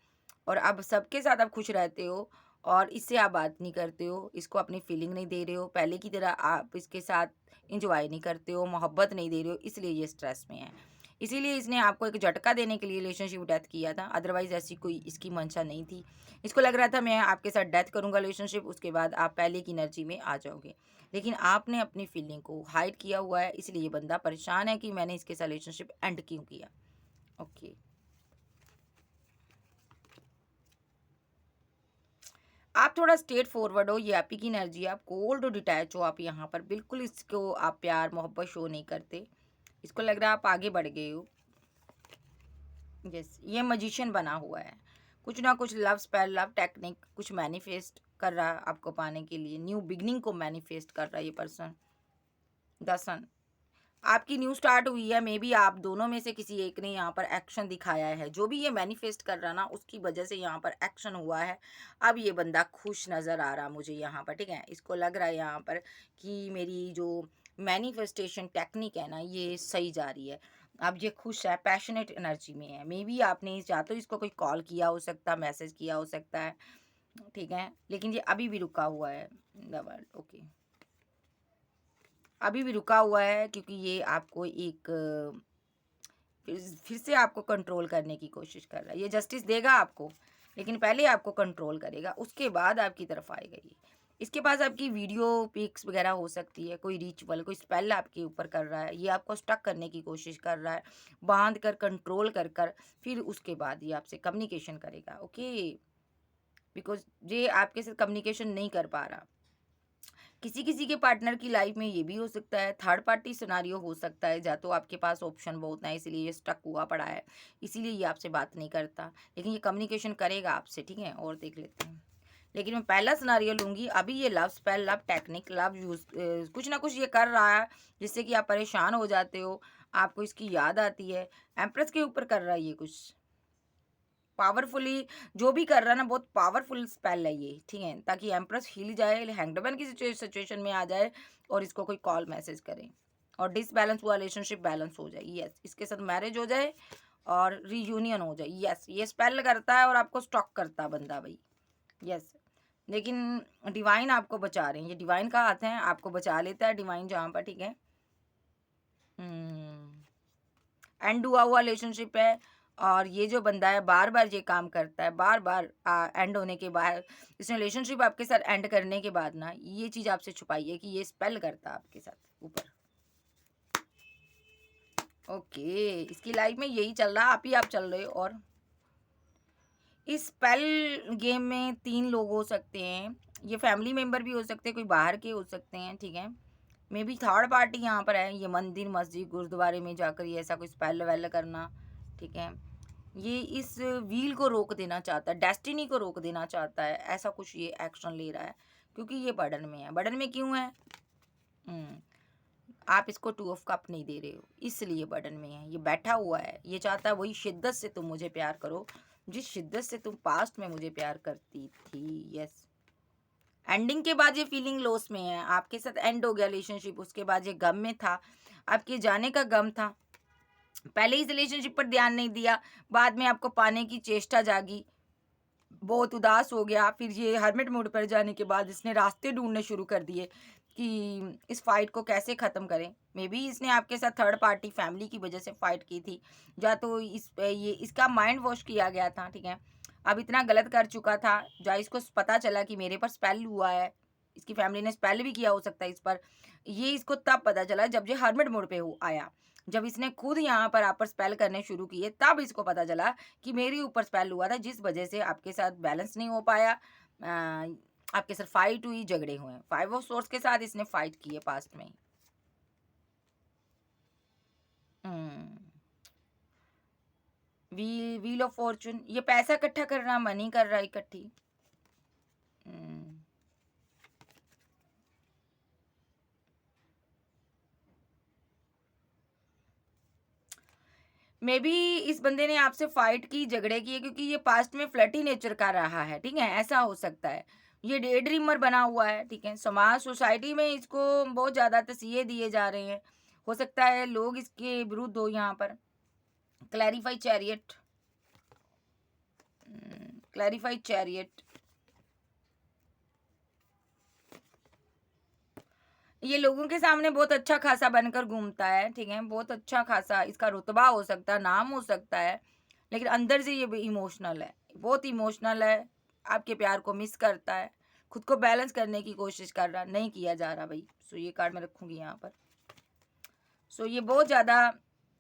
और अब सबके साथ आप खुश रहते हो और इससे आप बात नहीं करते हो, इसको अपनी फीलिंग नहीं दे रहे हो, पहले की तरह आप इसके साथ एंजॉय नहीं करते हो, मोहब्बत नहीं दे रहे हो, इसलिए ये स्ट्रेस में है। इसीलिए इसने आपको एक झटका देने के लिए रिलेशनशिप डेथ किया था, अदरवाइज़ ऐसी कोई इसकी मंशा नहीं थी। इसको लग रहा था मैं आपके साथ डेथ करूँगा रिलेशनशिप, उसके बाद आप पहले की एनर्जी में आ जाओगे। लेकिन आपने अपनी फीलिंग को हाइड किया हुआ है, इसलिए ये बंदा परेशान है कि मैंने इसके साथ रिलेशनशिप एंड क्यों किया। ओके, आप थोड़ा स्ट्रेट फॉरवर्ड हो, ये आपकी एनर्जी है, आप कोल्ड और डिटैच हो, आप यहाँ पर बिल्कुल इसको आप प्यार मोहब्बत शो नहीं करते। इसको लग रहा है आप आगे बढ़ गए हो। यस, ये मैजिशियन बना हुआ है, कुछ ना कुछ लव स्पेल लव टेक्निक कुछ मैनिफेस्ट कर रहा है आपको पाने के लिए, न्यू बिगनिंग को मैनिफेस्ट कर रहा है ये पर्सन। द सन, आपकी न्यू स्टार्ट हुई है, मे बी आप दोनों में से किसी एक ने यहाँ पर एक्शन दिखाया है, जो भी ये मैनिफेस्ट कर रहा ना उसकी वजह से यहाँ पर एक्शन हुआ है। अब ये बंदा खुश नज़र आ रहा मुझे यहाँ पर, ठीक है। इसको लग रहा है यहाँ पर कि मेरी जो मैनिफेस्टेशन टेक्निक है ना ये सही जा रही है। अब ये खुश है, पैशनेट एनर्जी में है, मे बी आपने या तो इसको कोई कॉल किया हो सकता, मैसेज किया हो सकता है, ठीक है। लेकिन ये अभी भी रुका हुआ है द वर्ल्ड, ओके, अभी भी रुका हुआ है क्योंकि ये आपको एक फिर से आपको कंट्रोल करने की कोशिश कर रहा है। ये जस्टिस देगा आपको, लेकिन पहले आपको कंट्रोल करेगा, उसके बाद आपकी तरफ आएगा ये। इसके पास आपकी वीडियो पिक्स वगैरह हो सकती है, कोई रिचुअल कोई स्पेल आपके ऊपर कर रहा है, ये आपको स्टक करने की कोशिश कर रहा है, बांध कर कंट्रोल कर कर फिर उसके बाद ये आपसे कम्युनिकेशन करेगा, ओके। बिकॉज ये आपके साथ कम्युनिकेशन नहीं कर पा रहा। किसी किसी के पार्टनर की लाइफ में ये भी हो सकता है, थर्ड पार्टी सिनारियो हो सकता है, या तो आपके पास ऑप्शन बहुत है इसलिए ये स्टक हुआ पड़ा है, इसीलिए ये आपसे बात नहीं करता, लेकिन ये कम्युनिकेशन करेगा आपसे, ठीक है। और देख लेते हैं, लेकिन मैं पहला सिनारियो लूंगी। अभी ये love spell love technique love use कुछ ना कुछ ये कर रहा है जिससे कि आप परेशान हो जाते हो, आपको इसकी याद आती है। एम्प्रेस के ऊपर कर रहा है ये कुछ पावरफुली, जो भी कर रहा है ना बहुत पावरफुल स्पेल है ये, ठीक है, ताकि एम्प्रेस हिल जाए, हैंगडमैन की सिचुएशन में आ जाए और इसको कोई कॉल मैसेज करे और डिसबैलेंस हुआ रिलेशनशिप बैलेंस हो जाए। यस, इसके साथ मैरिज हो जाए और रीयूनियन हो जाए। यस, ये स्पेल करता है और आपको स्टॉक करता है बंदा भाई। यस, लेकिन डिवाइन आपको बचा रहे हैं, ये डिवाइन का हाथ है, आपको बचा लेता है डिवाइन जहाँ पर, ठीक है। एंड हुआ हुआ रिलेशनशिप है और ये जो बंदा है बार बार ये काम करता है, बार बार एंड होने के बाद इसने रिलेशनशिप आपके साथ एंड करने के बाद ना ये चीज़ आपसे छुपाई है कि ये स्पेल करता है आपके साथ ऊपर। ओके, इसकी लाइफ में यही चल रहा है, आप चल रहे हो। और इस स्पेल गेम में 3 लोग हो सकते हैं, ये फैमिली मेंबर भी हो सकते हैं, कोई बाहर के हो सकते हैं, ठीक है। मे बी थर्ड पार्टी यहाँ पर है, ये मंदिर मस्जिद गुरुद्वारे में जाकर ये ऐसा कोई स्पेल वेल करना, ठीक है। ये इस व्हील को रोक देना चाहता है, डेस्टिनी को रोक देना चाहता है, ऐसा कुछ ये एक्शन ले रहा है क्योंकि ये बर्डन में है। बर्डन में क्यों है? हम्म, आप इसको 2 ऑफ कप नहीं दे रहे हो, इसलिए बर्डन में है। ये बैठा हुआ है, ये चाहता है वही शिद्दत से तुम मुझे प्यार करो जिस शिद्दत से तुम पास्ट में मुझे प्यार करती थी। यस, एंडिंग के बाद ये फीलिंग लॉस में है, आपके साथ एंड हो गया रिलेशनशिप, उसके बाद ये गम में था, आपके जाने का गम था। पहले इस रिलेशनशिप पर ध्यान नहीं दिया, बाद में आपको पाने की चेष्टा जागी, बहुत उदास हो गया, फिर ये हर्मिट मोड पर जाने के बाद इसने रास्ते ढूंढने शुरू कर दिए कि इस फाइट को कैसे ख़त्म करें। मे बी इसने आपके साथ थर्ड पार्टी फैमिली की वजह से फाइट की थी, या तो ये इसका माइंड वॉश किया गया था, ठीक है। अब इतना गलत कर चुका था, जहाँ इसको पता चला कि मेरे पर स्पेल हुआ है, इसकी फैमिली ने स्पेल भी किया हो सकता है इस पर, ये इसको तब पता चला जब ये हर्मिट मोड पे आया, जब इसने खुद यहाँ पर आप पर स्पेल करने शुरू किए, तब इसको पता चला कि मेरे ऊपर स्पेल हुआ था जिस वजह से आपके साथ बैलेंस नहीं हो पाया, आपके साथ फाइट हुई, झगड़े हुए। 5 ऑफ सोर्स के साथ इसने फाइट की है पास्ट में। व्हील ऑफ फॉर्चून, ये पैसा इकट्ठा कर रहा, मनी कर रहा है इकट्ठी। मे बी इस बंदे ने आपसे फाइट की, झगड़े किए, क्योंकि ये पास्ट में फ्लर्टी नेचर का रहा है, ठीक है, ऐसा हो सकता है। ये डे ड्रीमर बना हुआ है, ठीक है। समाज सोसाइटी में इसको बहुत ज़्यादा तसीहे दिए जा रहे हैं, हो सकता है लोग इसके विरुद्ध हो यहाँ पर। क्लैरिफाई चैरियट, क्लैरिफाई चैरियट, ये लोगों के सामने बहुत अच्छा खासा बनकर घूमता है, ठीक है? बहुत अच्छा खासा इसका रुतबा हो सकता है, नाम हो सकता है, लेकिन अंदर से ये भी इमोशनल है, बहुत इमोशनल है, आपके प्यार को मिस करता है, खुद को बैलेंस करने की कोशिश कर रहा, नहीं किया जा रहा भई। सो ये कार्ड मैं रखूँगी यहाँ पर। सो ये बहुत ज़्यादा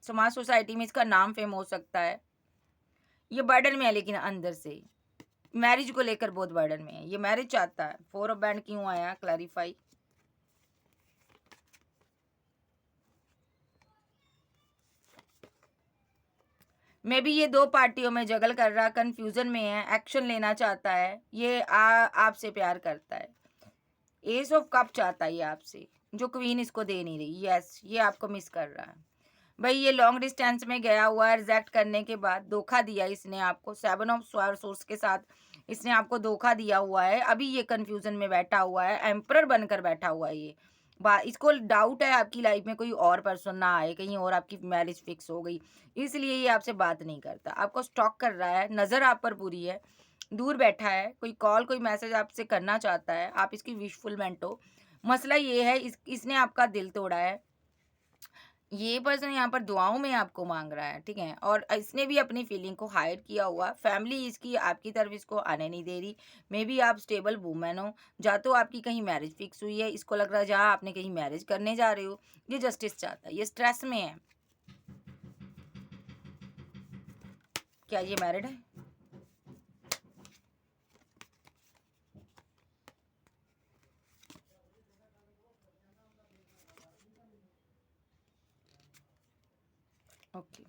समाज सोसाइटी में इसका नाम फ़ेम हो सकता है। ये बर्डन में है लेकिन अंदर से, मैरिज को लेकर बहुत बर्डन में है, ये मैरिज चाहता है। 4 ऑफ बैंड क्यों आया? क्लैरिफाई। मे बी ये 2 पार्टियों में जगल कर रहा, कन्फ्यूज़न में है, एक्शन लेना चाहता है, ये आपसे प्यार करता है। एस ऑफ कप चाहता है ये आपसे, जो क्वीन इसको दे नहीं रही। यस, ये आपको मिस कर रहा है। भई ये लॉन्ग डिस्टेंस में गया हुआ है, रिजेक्ट करने के बाद धोखा दिया इसने आपको, 7 ऑफ सोर्स के साथ इसने आपको धोखा दिया हुआ है। अभी ये कन्फ्यूज़न में बैठा हुआ है, एम्परर बनकर बैठा हुआ है ये। इसको डाउट है आपकी लाइफ में कोई और पर्सन ना आए, कहीं और आपकी मैरिज फिक्स हो गई, इसलिए ये आपसे बात नहीं करता। आपको स्टॉक कर रहा है, नज़र आप पर पूरी है, दूर बैठा है, कोई कॉल, कोई मैसेज आपसे करना चाहता है, आप इसकी विशफुलमेंट हो। मसला ये है इसने आपका दिल तोड़ा है। ये पर्सन यहाँ पर दुआओं में आपको माँग रहा है, ठीक है? और इसने भी अपनी फीलिंग को हाइड किया हुआ, फैमिली इसकी आपकी तरफ इसको आने नहीं दे रही। मेबी आप स्टेबल वूमेन हो, या तो आपकी कहीं मैरिज फिक्स हुई है, इसको लग रहा है जहाँ आपने कहीं मैरिज करने जा रहे हो, ये जस्टिस चाहता है, ये स्ट्रेस में है। क्या ये मैरिड है? ओके।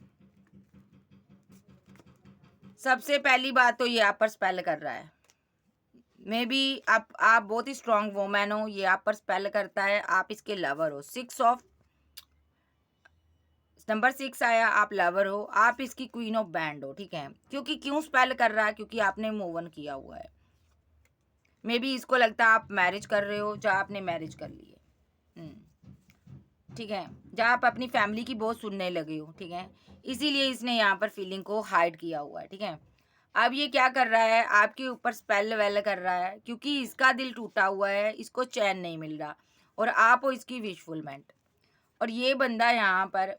सबसे पहली बात तो ये आप पर स्पेल कर रहा है। मे बी आप बहुत ही स्ट्रॉन्ग वुमन हो, ये आप पर स्पेल करता है, आप इसके लवर हो। 6 ऑफ नंबर 6 आया, आप लवर हो, आप इसकी क्वीन ऑफ बैंड हो, ठीक है? क्योंकि क्यों स्पेल कर रहा है? क्योंकि आपने मूव ऑन किया हुआ है। मे बी इसको लगता है आप मैरिज कर रहे हो, जहाँ आपने मैरिज कर ली है, ठीक है? जहाँ आप अपनी फैमिली की बहुत सुनने लगे हो, ठीक है? इसीलिए इसने यहाँ पर फीलिंग को हाइड किया हुआ है, ठीक है? अब ये क्या कर रहा है? आपके ऊपर स्पेल वेल कर रहा है, क्योंकि इसका दिल टूटा हुआ है, इसको चैन नहीं मिल रहा, और आप हो इसकी विशफुलमेंट। और ये बंदा यहाँ पर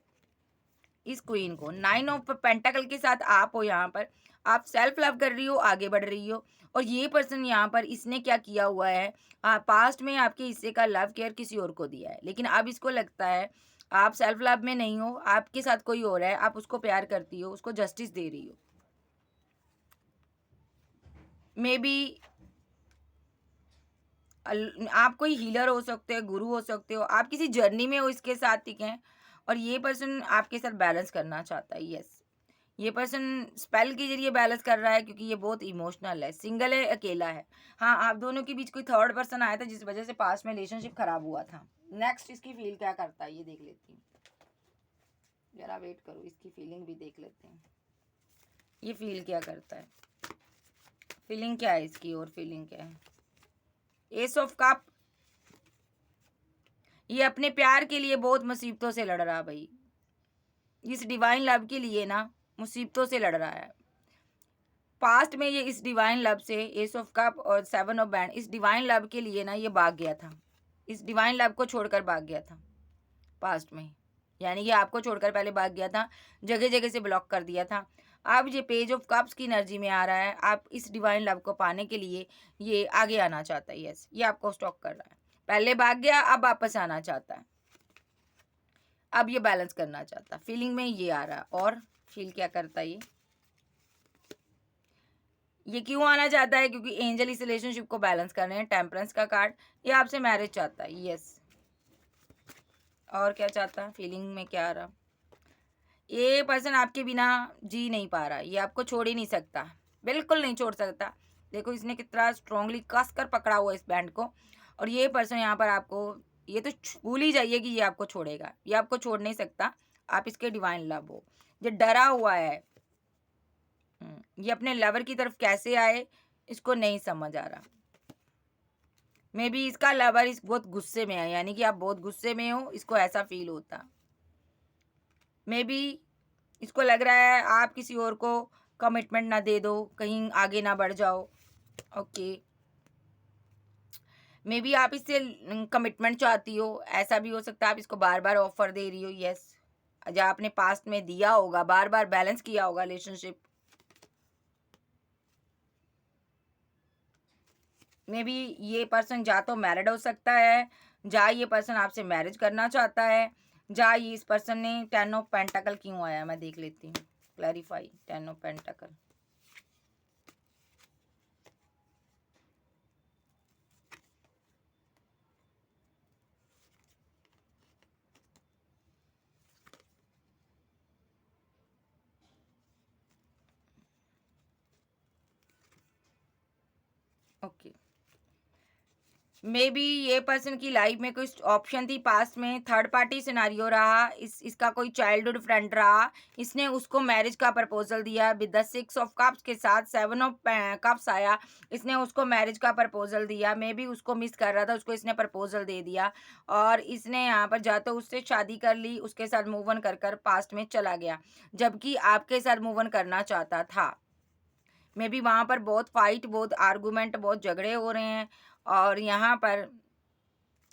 इस क्वीन को 9 ऑफ पेंटाकल के साथ आप हो यहाँ पर, आप सेल्फ लव कर रही हो, आगे बढ़ रही हो, और ये पर्सन यहाँ पर इसने क्या किया हुआ है, पास्ट में आपके हिस्से का लव केयर किसी और को दिया है, लेकिन अब इसको लगता है आप सेल्फ लव में नहीं हो, आपके साथ कोई और है, आप उसको प्यार करती हो, उसको जस्टिस दे रही हो। मे बी आप कोई हीलर हो सकते हो, गुरु हो सकते हो, आप किसी जर्नी में हो इसके साथ, ठीक है? और ये पर्सन आपके साथ बैलेंस करना चाहता है। यस, ये पर्सन स्पेल के ज़रिए बैलेंस कर रहा है, क्योंकि ये बहुत इमोशनल है, सिंगल है, अकेला है। हाँ, आप दोनों के बीच कोई थर्ड पर्सन आया था, जिस वजह से पास्ट में रिलेशनशिप खराब हुआ था। नेक्स्ट इसकी फील क्या करता है, ये देख लेती हूँ। ज़रा वेट करो, इसकी फीलिंग भी देख लेते हैं। ये फील क्या करता है, फीलिंग क्या है इसकी, और फीलिंग क्या है? S of cup. ये अपने प्यार के लिए बहुत मुसीबतों से लड़ रहा भाई, इस डिवाइन लव के लिए ना मुसीबतों से लड़ रहा है। पास्ट में ये इस डिवाइन लव से, एस ऑफ कप और 7 ऑफ बैंड, इस डिवाइन लव के लिए ना ये भाग गया था, इस डिवाइन लव को छोड़कर भाग गया था पास्ट में। यानी ये आपको छोड़कर पहले भाग गया था, जगह जगह से ब्लॉक कर दिया था। अब ये पेज ऑफ कप्स की एनर्जी में आ रहा है, आप इस डिवाइन लव को पाने के लिए ये आगे आना चाहता है। यस, ये आपको स्टॉक कर रहा है, पहले भाग गया, अब वापस आना चाहता है, अब ये बैलेंस करना चाहता है, फीलिंग में ये आ रहा है। और फील क्या करता है ये क्यों आना चाहता है? क्योंकि एंजल इस रिलेशनशिप को बैलेंस कर रहे हैं, टेम्परेंस का कार्ड, ये आपसे मैरिज चाहता है। यस, और क्या चाहता है, फीलिंग में क्या आ रहा? ये पर्सन आपके बिना जी नहीं पा रहा, ये आपको छोड़ ही नहीं सकता, बिल्कुल नहीं छोड़ सकता। देखो इसने कितना स्ट्रांगली कस कर पकड़ा हुआ इस बैंड को, और ये पर्सन यहाँ पर आपको, ये तो भूल ही जाइए कि ये आपको छोड़ेगा, ये आपको छोड़ नहीं सकता, आप इसके डिवाइन लव हो। ये डरा हुआ है, ये अपने लवर की तरफ कैसे आए इसको नहीं समझ आ रहा। मे बी इसका लवर इस बहुत गुस्से में है, यानी कि आप बहुत गुस्से में हो, इसको ऐसा फील होता। मे बी इसको लग रहा है आप किसी और को कमिटमेंट ना दे दो, कहीं आगे ना बढ़ जाओ। ओके, मे बी आप इससे कमिटमेंट चाहती हो, ऐसा भी हो सकता है। आप इसको बार बार ऑफर दे रही हो, यस, जो आपने पास्ट में दिया होगा, बार बार बैलेंस किया होगा रिलेशनशिप। मे बी ये पर्सन जा तो मैरिड हो सकता है, जा ये पर्सन आपसे मैरिज करना चाहता है, जा ये इस पर्सन ने 10 ऑफ पेंटाकल क्यों आया, मैं देख लेती हूँ। Clarify 10 of pentacle. Okay, maybe ये पर्सन की लाइफ में कुछ ऑप्शन थी पास्ट में, थर्ड पार्टी सिनारियो रहा, इसका कोई चाइल्डहुड फ्रेंड रहा, इसने उसको मैरिज का प्रपोजल दिया विद द 6 ऑफ कप्स के साथ 7 ऑफ कप्स आया, इसने उसको मैरिज का प्रपोजल दिया, मे बी उसको मिस कर रहा था, उसको इसने प्रपोजल दे दिया और इसने यहाँ पर जा तो उससे शादी कर ली, उसके साथ मूव ऑन कर कर पास्ट में चला गया, जबकि आपके साथ मूव ऑन करना चाहता था। मे बी वहाँ पर बहुत फाइट, बहुत आर्गूमेंट, बहुत झगड़े हो रहे हैं और यहाँ पर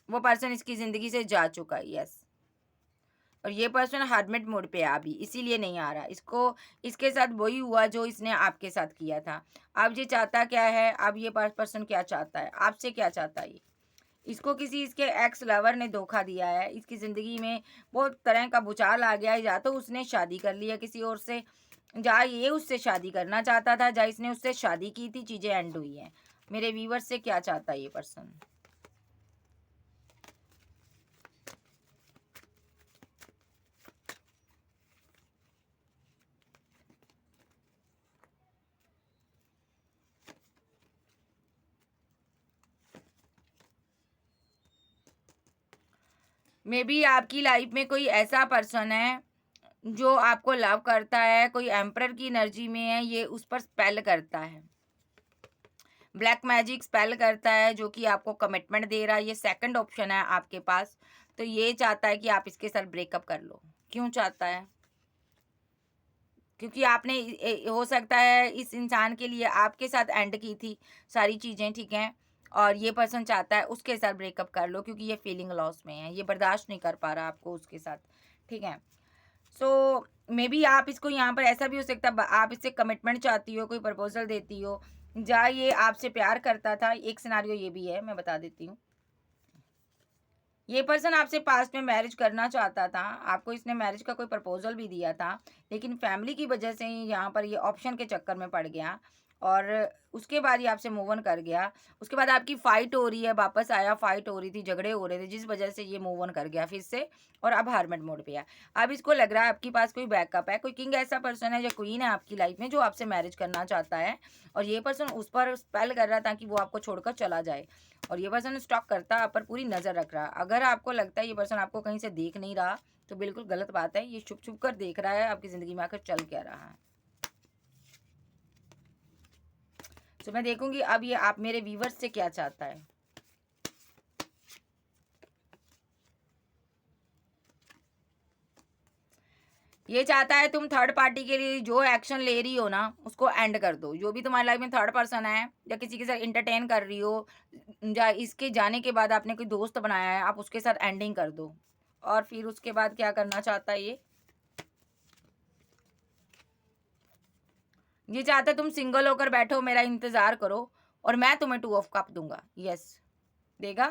वो पर्सन इसकी ज़िंदगी से जा चुका है, यस। और ये पर्सन हर्मिट मोड पे है अभी, इसीलिए नहीं आ रहा। इसको इसके साथ वही हुआ जो इसने आपके साथ किया था। अब ये चाहता क्या है, अब ये पर्सन क्या चाहता है, आपसे क्या चाहता है ये? इसको किसी इसके एक्स लवर ने धोखा दिया है, इसकी ज़िंदगी में बहुत तरह का भूचाल आ गया है, या तो उसने शादी कर लिया किसी और से, या ये उससे शादी करना चाहता था, या इसने उससे शादी की थी, चीज़ें एंड हुई हैं। मेरे व्यूअर से क्या चाहता है ये पर्सन? मे बी आपकी लाइफ में कोई ऐसा पर्सन है जो आपको लव करता है, कोई एम्परर की एनर्जी में है, ये उस पर स्पेल करता है, ब्लैक मैजिक स्पेल करता है, जो कि आपको कमिटमेंट दे रहा है। ये सेकंड ऑप्शन है आपके पास। तो ये चाहता है कि आप इसके साथ ब्रेकअप कर लो। क्यों चाहता है? क्योंकि आपने हो सकता है इस इंसान के लिए आपके साथ एंड की थी सारी चीज़ें, ठीक हैं, और ये पर्सन चाहता है उसके साथ ब्रेकअप कर लो, क्योंकि ये फीलिंग लॉस में है, ये बर्दाश्त नहीं कर पा रहा आपको उसके साथ, ठीक है। सो मे बी आप इसको यहाँ पर ऐसा भी हो सकता है, आप इससे कमिटमेंट चाहती हो, कोई प्रपोजल देती हो, या ये आपसे प्यार करता था। एक सिनारियो ये भी है, मैं बता देती हूँ। ये पर्सन आपसे पास्ट में मैरिज करना चाहता था, आपको इसने मैरिज का कोई प्रपोजल भी दिया था, लेकिन फैमिली की वजह से ही यहाँ पर ये ऑप्शन के चक्कर में पड़ गया और उसके बाद ये आपसे मूव ऑन कर गया। उसके बाद आपकी फाइट हो रही है, वापस आया, फाइट हो रही थी, झगड़े हो रहे थे, जिस वजह से ये मूव ऑन कर गया फिर से और अब हर्मिट मोड पे है। अब इसको लग रहा है आपके पास कोई बैकअप है, कोई किंग ऐसा पर्सन है या क्वीन है आपकी लाइफ में जो आपसे मैरिज करना चाहता है और ये पर्सन उस पर स्पेल कर रहा था कि वो आपको छोड़कर चला जाए और ये पर्सन स्टॉक करता है, आप पर पूरी नज़र रख रहा है। अगर आपको लगता है ये पर्सन आपको कहीं से देख नहीं रहा, तो बिल्कुल गलत बात है। ये छुप छुप कर देख रहा है आपकी ज़िंदगी में आकर चल क्या रहा है। तो मैं देखूंगी अब ये आप मेरे व्यूवर्स से क्या चाहता है। ये चाहता है तुम थर्ड पार्टी के लिए जो एक्शन ले रही हो ना, उसको एंड कर दो। जो भी तुम्हारी लाइफ में थर्ड पर्सन है या किसी के साथ इंटरटेन कर रही हो, या इसके जाने के बाद आपने कोई दोस्त बनाया है, आप उसके साथ एंडिंग कर दो। और फिर उसके बाद क्या करना चाहता है ये चाहता है तुम सिंगल होकर बैठो, मेरा इंतजार करो और मैं तुम्हें 2 ऑफ कप दूंगा। यस, देगा।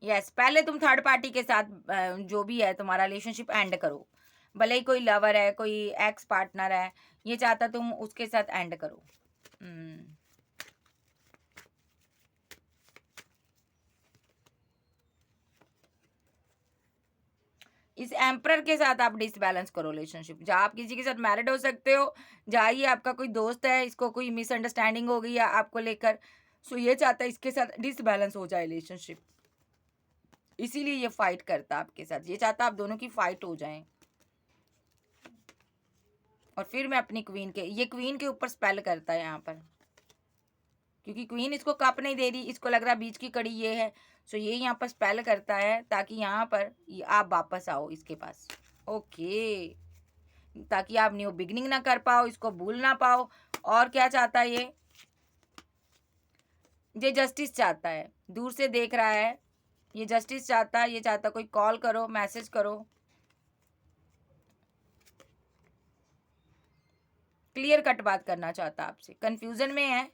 यस, पहले तुम थर्ड पार्टी के साथ जो भी है तुम्हारा रिलेशनशिप एंड करो, भले ही कोई लवर है, कोई एक्स पार्टनर है, ये चाहता तुम उसके साथ एंड करो। इस एम्परर के साथ आप डिसबैलेंस करो रिलेशनशिप। जहाँ आप किसी के साथ मैरिड हो सकते हो, जहाँ ये आपका कोई दोस्त है, इसको कोई मिसअंडरस्टैंडिंग हो गई है आपको लेकर, सो ये चाहता है इसके साथ डिसबैलेंस हो जाए रिलेशनशिप, इसीलिए ये फाइट करता है आपके साथ। ये चाहता आप दोनों की फाइट हो जाए और फिर मैं अपनी क्वीन के, ये क्वीन के ऊपर स्पेल करता है यहाँ पर। क्योंकि क्वीन इसको कप नहीं दे रही, इसको लग रहा बीच की कड़ी ये है। सो ये यहाँ पर स्पेल करता है ताकि यहाँ पर आप वापस आओ इसके पास। ओके, ताकि आप न्यू बिगनिंग ना कर पाओ, इसको भूल ना पाओ। और क्या चाहता है ये जस्टिस चाहता है, दूर से देख रहा है, ये जस्टिस चाहता है। ये चाहता कोई कॉल करो, मैसेज करो, क्लियर कट बात करना चाहता आपसे, कंफ्यूजन में है।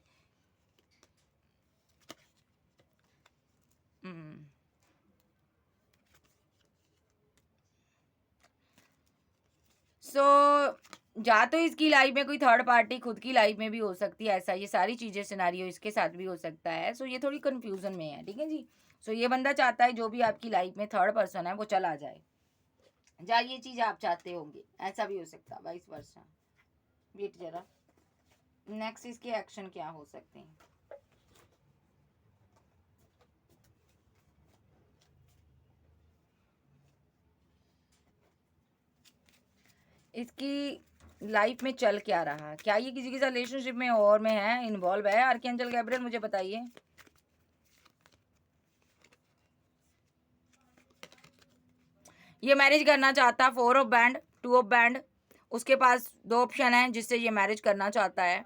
सो या तो इसकी लाइफ में कोई थर्ड पार्टी खुद की लाइफ में भी हो सकती है, ऐसा ये सारी चीज़ें सिनारियो इसके साथ भी हो सकता है। सो ये थोड़ी कंफ्यूजन में है, ठीक है जी। सो ये बंदा चाहता है जो भी आपकी लाइफ में थर्ड पर्सन है वो चला जाए, या ये चीज़ आप चाहते होंगे, ऐसा भी हो सकता है, वाइस वर्सा। वेट जरा, नेक्स्ट इसके एक्शन क्या हो सकते हैं। इसकी लाइफ में चल क्या रहा है, क्या ये किसी के साथ रिलेशनशिप में और में है, इन्वॉल्व है? आर्कएंजल गैब्रियल मुझे बताइए। ये मैरिज करना चाहता, 4 ऑफ बैंड, 2 ऑफ बैंड, उसके पास 2 ऑप्शन है जिससे ये मैरिज करना चाहता है,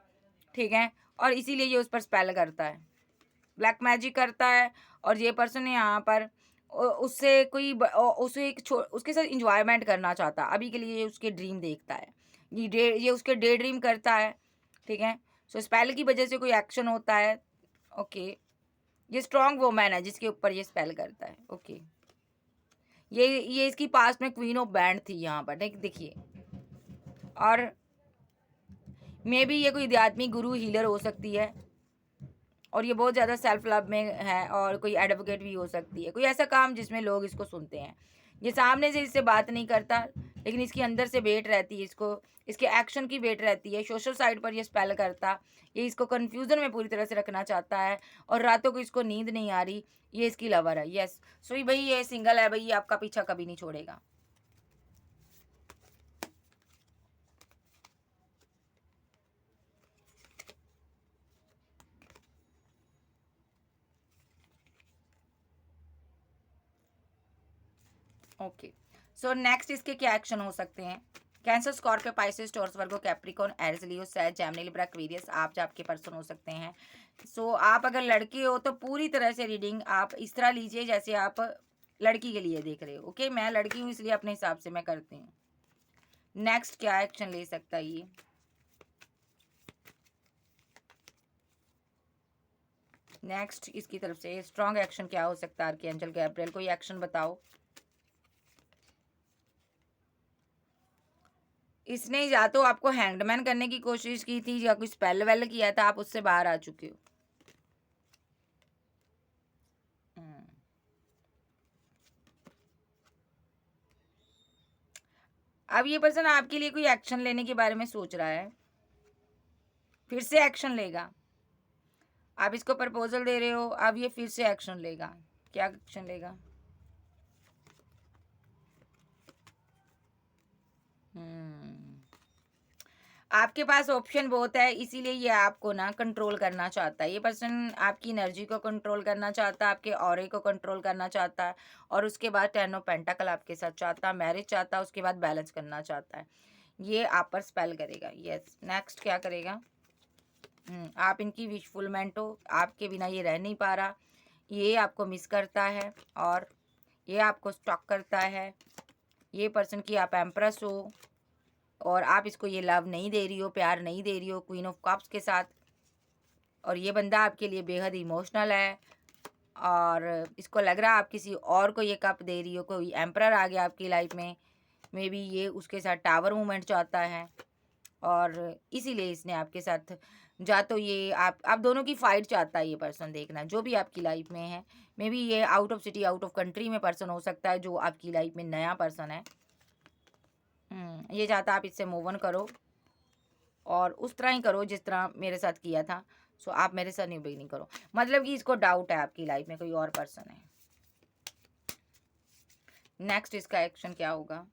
ठीक है। और इसीलिए ये उस पर स्पेल करता है, ब्लैक मैजिक करता है। और ये पर्सन यहाँ पर उससे कोई उसे उसके साथ इंजॉयमेंट करना चाहता, अभी के लिए ये उसके ड्रीम देखता है, ये उसके डे ड्रीम करता है, ठीक है। सो स्पेल की वजह से कोई एक्शन होता है। ओके, ये स्ट्रॉन्ग वोमैन है जिसके ऊपर ये स्पेल करता है। ओके, ये इसकी पास में क्वीन ऑफ बैंड थी यहाँ पर, देखिए। और मे बी ये कोई आध्यात्मिक गुरु हीलर हो सकती है, और ये बहुत ज़्यादा सेल्फ लव में है, और कोई एडवोकेट भी हो सकती है, कोई ऐसा काम जिसमें लोग इसको सुनते हैं। ये सामने से इससे बात नहीं करता, लेकिन इसकी अंदर से वेट रहती है, इसको इसके एक्शन की वेट रहती है। सोशल साइड पर ये स्पेल करता, ये इसको कन्फ्यूज़न में पूरी तरह से रखना चाहता है, और रातों को इसको नींद नहीं आ रही। ये इसकी लवर है, यस। सो भाई ये सिंगल है भाई, ये आपका पीछा कभी नहीं छोड़ेगा। ओके, सो नेक्स्ट इसके क्या एक्शन हो सकते हैं। Cancer, Scorpio, Pisces, Taurus, Virgo, Capricorn, Aries, Leo, Sag, Gemini, Libra, Aquarius आप जो आपके पर्सन हो सकते हैं। सो आप अगर लड़के हो तो पूरी तरह से रीडिंग आप इस तरह लीजिए जैसे आप लड़की के लिए देख रहे हो। ओके, मैं लड़की हूँ इसलिए अपने हिसाब से मैं करती हूँ। नेक्स्ट क्या एक्शन ले सकता है ये। नेक्स्ट इसकी तरफ से स्ट्रॉन्ग एक्शन क्या हो सकता है आर्कएंजल गैब्रियल, कोई एक्शन बताओ। इसने या तो आपको हैंगडमैन करने की कोशिश की थी, या कोई स्पेल वेल किया था, आप उससे बाहर आ चुके हो। अब ये पर्सन आपके लिए कोई एक्शन लेने के बारे में सोच रहा है, फिर से एक्शन लेगा। आप इसको प्रपोजल दे रहे हो, अब ये फिर से एक्शन लेगा। क्या एक्शन लेगा? आपके पास ऑप्शन बहुत है, इसीलिए ये आपको ना कंट्रोल करना चाहता है। ये पर्सन आपकी एनर्जी को कंट्रोल करना चाहता है, आपके ऑरे को कंट्रोल करना चाहता है, और उसके बाद 10 ऑफ पेंटाकल आपके साथ चाहता है, मैरिज चाहता है, उसके बाद बैलेंस करना चाहता है। ये आप पर स्पेल करेगा, यस। नेक्स्ट क्या करेगा? आप इनकी विशफुलमेंट हो, आपके बिना ये रह नहीं पा रहा, ये आपको मिस करता है, और ये आपको स्टॉक करता है। ये पर्सन की आप एम्प्रेस हो, और आप इसको ये लव नहीं दे रही हो, प्यार नहीं दे रही हो, क्वीन ऑफ कप्स के साथ। और ये बंदा आपके लिए बेहद इमोशनल है, और इसको लग रहा है आप किसी और को ये कप दे रही हो, कोई एम्परर आ गया आपकी लाइफ में, मे बी ये उसके साथ टावर मूवमेंट चाहता है, और इसीलिए इसने आपके साथ या तो ये आप दोनों की फाइट चाहता है। ये पर्सन देखना जो भी आपकी लाइफ में है, मे बी ये out of city, out of country में पर्सन हो सकता है जो आपकी लाइफ में नया पर्सन है। ये चाहता आप इससे मूव ऑन करो, और उस तरह ही करो जिस तरह मेरे साथ किया था। सो आप मेरे साथ नहीं करो, मतलब कि इसको डाउट है आपकी लाइफ में कोई और पर्सन है। नेक्स्ट इसका एक्शन क्या होगा?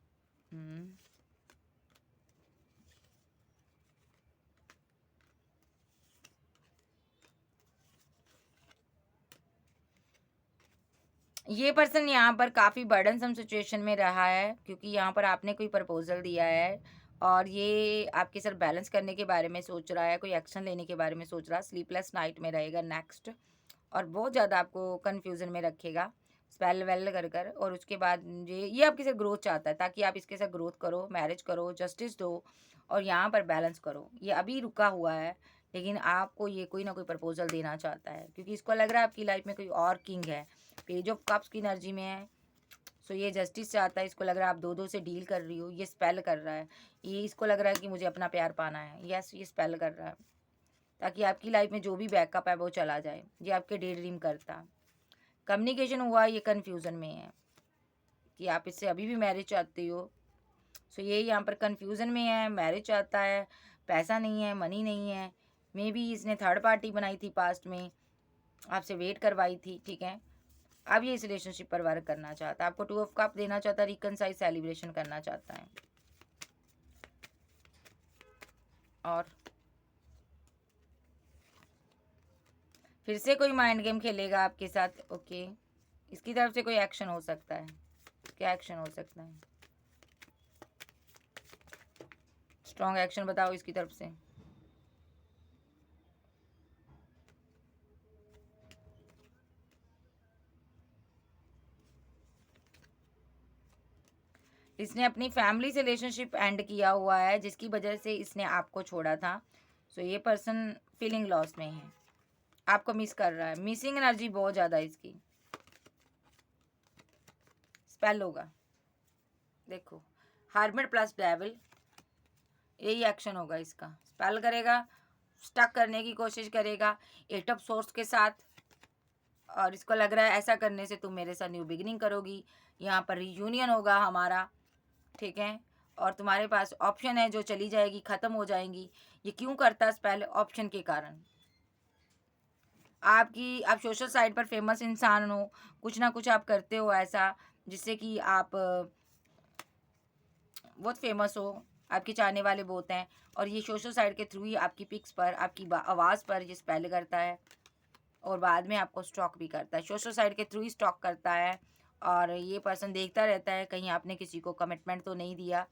ये पर्सन यहाँ पर काफ़ी बर्डनसम सिचुएशन में रहा है, क्योंकि यहाँ पर आपने कोई प्रपोज़ल दिया है और ये आपके साथ बैलेंस करने के बारे में सोच रहा है, कोई एक्शन लेने के बारे में सोच रहा है, स्लीपलेस नाइट में रहेगा नेक्स्ट, और बहुत ज़्यादा आपको कन्फ्यूज़न में रखेगा, स्पेल वेल कर कर। और उसके बाद ये आपके साथ ग्रोथ चाहता है, ताकि आप इसके साथ ग्रोथ करो, मैरिज करो, जस्टिस दो और यहाँ पर बैलेंस करो। ये अभी रुका हुआ है, लेकिन आपको ये कोई ना कोई प्रपोज़ल देना चाहता है, क्योंकि इसको लग रहा है आपकी लाइफ में कोई और किंग है। पेज ऑफ कप्स की एनर्जी में है, सो ये जस्टिस चाहता है। इसको लग रहा है आप दो से डील कर रही हो, ये स्पेल कर रहा है। ये इसको लग रहा है कि मुझे अपना प्यार पाना है, यस ये स्पेल कर रहा है, ताकि आपकी लाइफ में जो भी बैकअप है वो चला जाए। ये आपके डे ड्रीम करता। कम्युनिकेशन हुआ, ये कन्फ्यूज़न में है कि आप इससे अभी भी मैरिज चाहते हो। सो ये यहाँ पर कन्फ्यूज़न में है, मैरिज चाहता है, पैसा नहीं है, मनी नहीं है, मे बी इसने थर्ड पार्टी बनाई थी पास्ट में, आपसे वेट करवाई थी, ठीक है। अब ये इस रिलेशनशिप पर वर्क करना चाहता है, आपको 2 ऑफ कप देना चाहता है, रिकनसाइल सेलिब्रेशन करना चाहता है। और फिर से कोई माइंड गेम खेलेगा आपके साथ, ओके। इसकी तरफ से कोई एक्शन हो सकता है, क्या एक्शन हो सकता है? स्ट्रॉन्ग एक्शन बताओ इसकी तरफ से। इसने अपनी फैमिली से रिलेशनशिप एंड किया हुआ है, जिसकी वजह से इसने आपको छोड़ा था। सो ये पर्सन फीलिंग लॉस में है, आपको मिस कर रहा है, मिसिंग एनर्जी बहुत ज़्यादा इसकी। स्पेल होगा, देखो, हार्मिट प्लस डेविल, यही एक्शन होगा इसका। स्पेल करेगा, स्टक करने की कोशिश करेगा एट ऑफ सोर्स के साथ, और इसको लग रहा है ऐसा करने से तुम मेरे साथ न्यू बिगिनिंग करोगी, यहाँ पर रियूनियन होगा हमारा, ठीक है। और तुम्हारे पास ऑप्शन है जो चली जाएगी, ख़त्म हो जाएंगी। ये क्यों करता है स्पेल? ऑप्शन के कारण। आप सोशल साइट पर फेमस इंसान हो, कुछ ना कुछ आप करते हो ऐसा जिससे कि आप बहुत फेमस हो, आपके चाहने वाले बहुत हैं, और ये सोशल साइट के थ्रू ही आपकी पिक्स पर, आपकी आवाज़ पर ये स्पेल करता है, और बाद में आपको स्टॉक भी करता है। सोशल साइट के थ्रू ही स्टॉक करता है, और ये पर्सन देखता रहता है कहीं आपने किसी को कमिटमेंट तो नहीं दिया।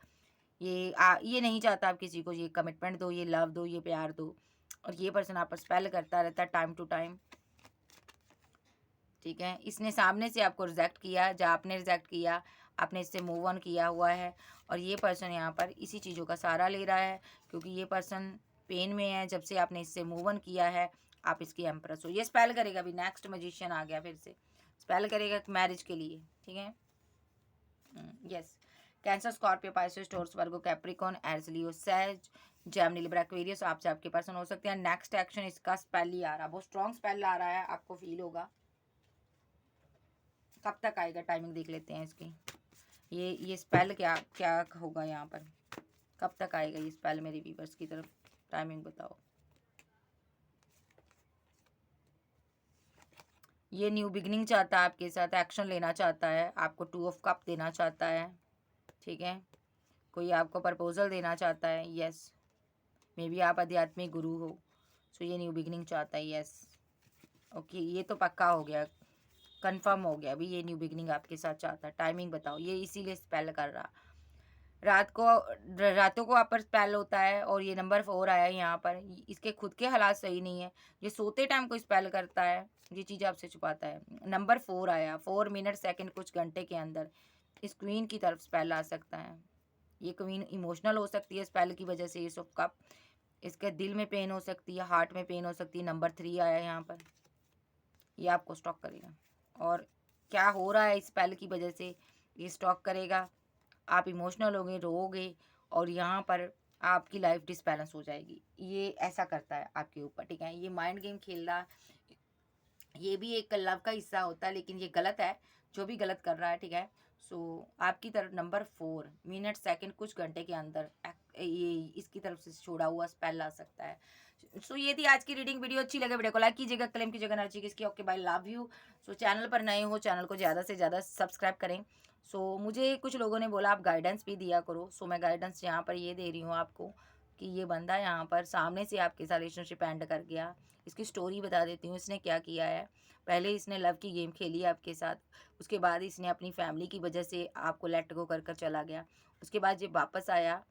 ये नहीं चाहता आप किसी को ये कमिटमेंट दो, ये लव दो, ये प्यार दो, और ये पर्सन आप पर स्पेल करता रहता है टाइम टू टाइम, ठीक है। इसने सामने से आपको रिजेक्ट किया, जब आपने रिजेक्ट किया आपने इससे मूव ऑन किया हुआ है, और ये पर्सन यहाँ पर इसी चीज़ों का सहारा ले रहा है, क्योंकि ये पर्सन पेन में है जब से आपने इससे मूव ऑन किया है। आप इसकी एम्प्रेस हो। ये स्पेल करेगा, अभी नेक्स्ट मैजिशियन आ गया, फिर से स्पेल करेगा मैरिज के लिए, ठीक है। Yes, Cancer, Scorpio, Pisces, Taurus, Virgo, Capricorn, Aries, Leo, Sag, Gemini, Libra, Aquarius, आपसे आपके पर्सन हो सकते हैं। नेक्स्ट एक्शन इसका स्पेल ही आ रहा है, बहुत स्ट्रॉन्ग स्पेल आ रहा है, आपको फील होगा। कब तक आएगा टाइमिंग देख लेते हैं इसकी। ये स्पेल क्या क्या होगा यहाँ पर, कब तक आएगा ये स्पेल मेरे व्यूअर्स की तरफ, टाइमिंग बताओ। ये न्यू बिगनिंग चाहता है आपके साथ, एक्शन लेना चाहता है, आपको 2 ऑफ कप देना चाहता है, ठीक है। कोई आपको प्रपोजल देना चाहता है, यस। मे बी आप आध्यात्मिक गुरु हो, सो ये न्यू बिगनिंग चाहता है, यस। ओके, ये तो पक्का हो गया, कंफर्म हो गया, अभी ये न्यू बिगनिंग आपके साथ चाहता है। टाइमिंग बताओ, ये इसीलिए स्पेल कर रहा। रातों को आप पर स्पेल होता है, और ये नंबर 4 आया है यहाँ पर। इसके खुद के हालात सही नहीं है, ये सोते टाइम को स्पेल करता है, ये चीज़ आपसे छुपाता है। नंबर 4 आया, 4 मिनट सेकंड कुछ घंटे के अंदर इस क्वीन की तरफ स्पेल आ सकता है। ये क्वीन इमोशनल हो सकती है स्पेल की वजह से, ये सब कप इसके दिल में पेन हो सकती है, हार्ट में पेन हो सकती है। नंबर 3 आया है यहाँ पर, ये आपको स्टॉक करेगा। और क्या हो रहा है इस स्पेल की वजह से, ये स्टॉक करेगा, आप इमोशनल होगे, रोओगे, और यहाँ पर आपकी लाइफ डिसबैलेंस हो जाएगी। ये ऐसा करता है आपके ऊपर, ठीक है। ये माइंड गेम खेल रहा, ये भी एक लव का हिस्सा होता है, लेकिन ये गलत है जो भी गलत कर रहा है, ठीक है। सो आपकी तरफ नंबर 4 मिनट सेकंड कुछ घंटे के अंदर ये इसकी तरफ से छोड़ा हुआ स्पेल आ सकता है। सो ये थी आज की रीडिंग। वीडियो अच्छी लगे वीडियो को लाइक कीजिएगा, क्लेम कीजिएगा एनर्जी किसकी। Okay bye, love you. So channel पर नए हो, चैनल को ज़्यादा से ज़्यादा सब्सक्राइब करें। सो मुझे कुछ लोगों ने बोला आप गाइडेंस भी दिया करो, सो मैं गाइडेंस यहाँ पर ये दे रही हूँ आपको। कि ये बंदा यहाँ पर सामने से आपके साथ रिलेशनशिप एंड कर गया। इसकी स्टोरी बता देती हूँ, इसने क्या किया है। पहले इसने लव की गेम खेली है आपके साथ, उसके बाद इसने अपनी फैमिली की वजह से आपको लेट गो कर चला गया। उसके बाद जब वापस आया,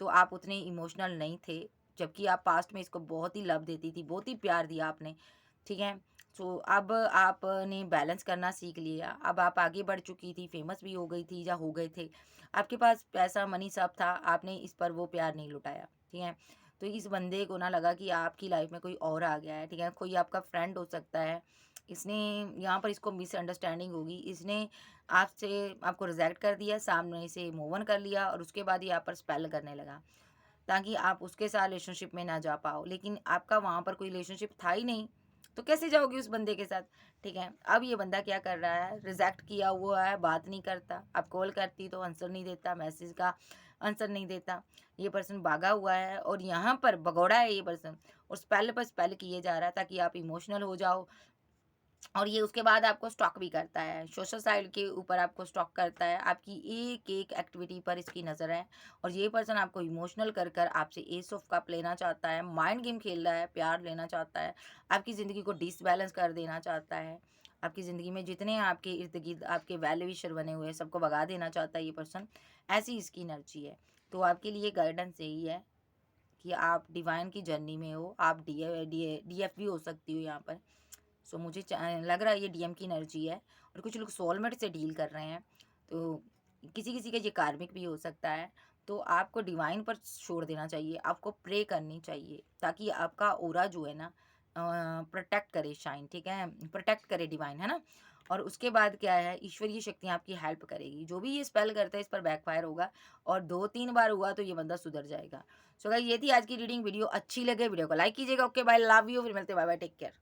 तो आप उतने इमोशनल नहीं थे, जबकि आप पास्ट में इसको बहुत ही लव देती थी, बहुत ही प्यार दिया आपने, ठीक है? सो अब आपने बैलेंस करना सीख लिया, अब आप आगे बढ़ चुकी थी, फेमस भी हो गई थी या हो गए थे, आपके पास पैसा मनी सब था, आपने इस पर वो प्यार नहीं लुटाया, ठीक है? तो इस बंदे को ना लगा कि आपकी लाइफ में कोई और आ गया है, ठीक है? कोई आपका फ्रेंड हो सकता है, इसने यहाँ पर इसको मिसअंडरस्टैंडिंग होगी, इसने आपसे आपको रिजेक्ट कर दिया, सामने से मूव ऑन कर लिया और उसके बाद ये आप पर स्पेल करने लगा, ताकि आप उसके साथ रिलेशनशिप में ना जा पाओ। लेकिन आपका वहाँ पर कोई रिलेशनशिप था ही नहीं, तो कैसे जाओगी उस बंदे के साथ, ठीक है? अब ये बंदा क्या कर रहा है, रिजेक्ट किया हुआ है, बात नहीं करता, आप कॉल करती तो आंसर नहीं देता, मैसेज का आंसर नहीं देता। ये पर्सन भागा हुआ है और यहाँ पर भगौड़ा है ये पर्सन, और स्पेल पर स्पेल किए जा रहा है ताकि आप इमोशनल हो जाओ। और ये उसके बाद आपको स्टॉक भी करता है, सोशल साइट के ऊपर आपको स्टॉक करता है, आपकी एक-एक एक्टिविटी पर इसकी नज़र है। और ये पर्सन आपको इमोशनल कर कर आपसे एस ऑफ कप लेना चाहता है, माइंड गेम खेल रहा है, प्यार लेना चाहता है, आपकी ज़िंदगी को डिसबैलेंस कर देना चाहता है। आपकी ज़िंदगी में जितने आपके इर्द-गिर्द आपके वेल विशर बने हुए हैं, सबको भगा देना चाहता है ये पर्सन, ऐसी इसकी एनर्जी है। तो आपके लिए गाइडेंस यही है कि आप डिवाइन की जर्नी में हो, आप डीएफ भी हो सकती हो यहाँ पर। सो मुझे लग रहा है ये डीएम की एनर्जी है, और कुछ लोग सोलमेट से डील कर रहे हैं, तो किसी किसी का ये कार्मिक भी हो सकता है। तो आपको डिवाइन पर छोड़ देना चाहिए, आपको प्रे करनी चाहिए, ताकि आपका ओरा जो है ना प्रोटेक्ट करे शाइन, ठीक है? प्रोटेक्ट करे डिवाइन, है ना? और उसके बाद क्या है, ईश्वरीय शक्तियाँ आपकी हेल्प करेगी, जो भी ये स्पेल करता है इस पर बैकफायर होगा, और 2-3 बार हुआ तो ये बंदा सुधर जाएगा। सो गाइस, ये थी आज की रीडिंग। वीडियो अच्छी लगे वीडियो को लाइक कीजिएगा। ओके बाय, लव यू, फिर मिलते हैं, बाय बाय, टेक केयर।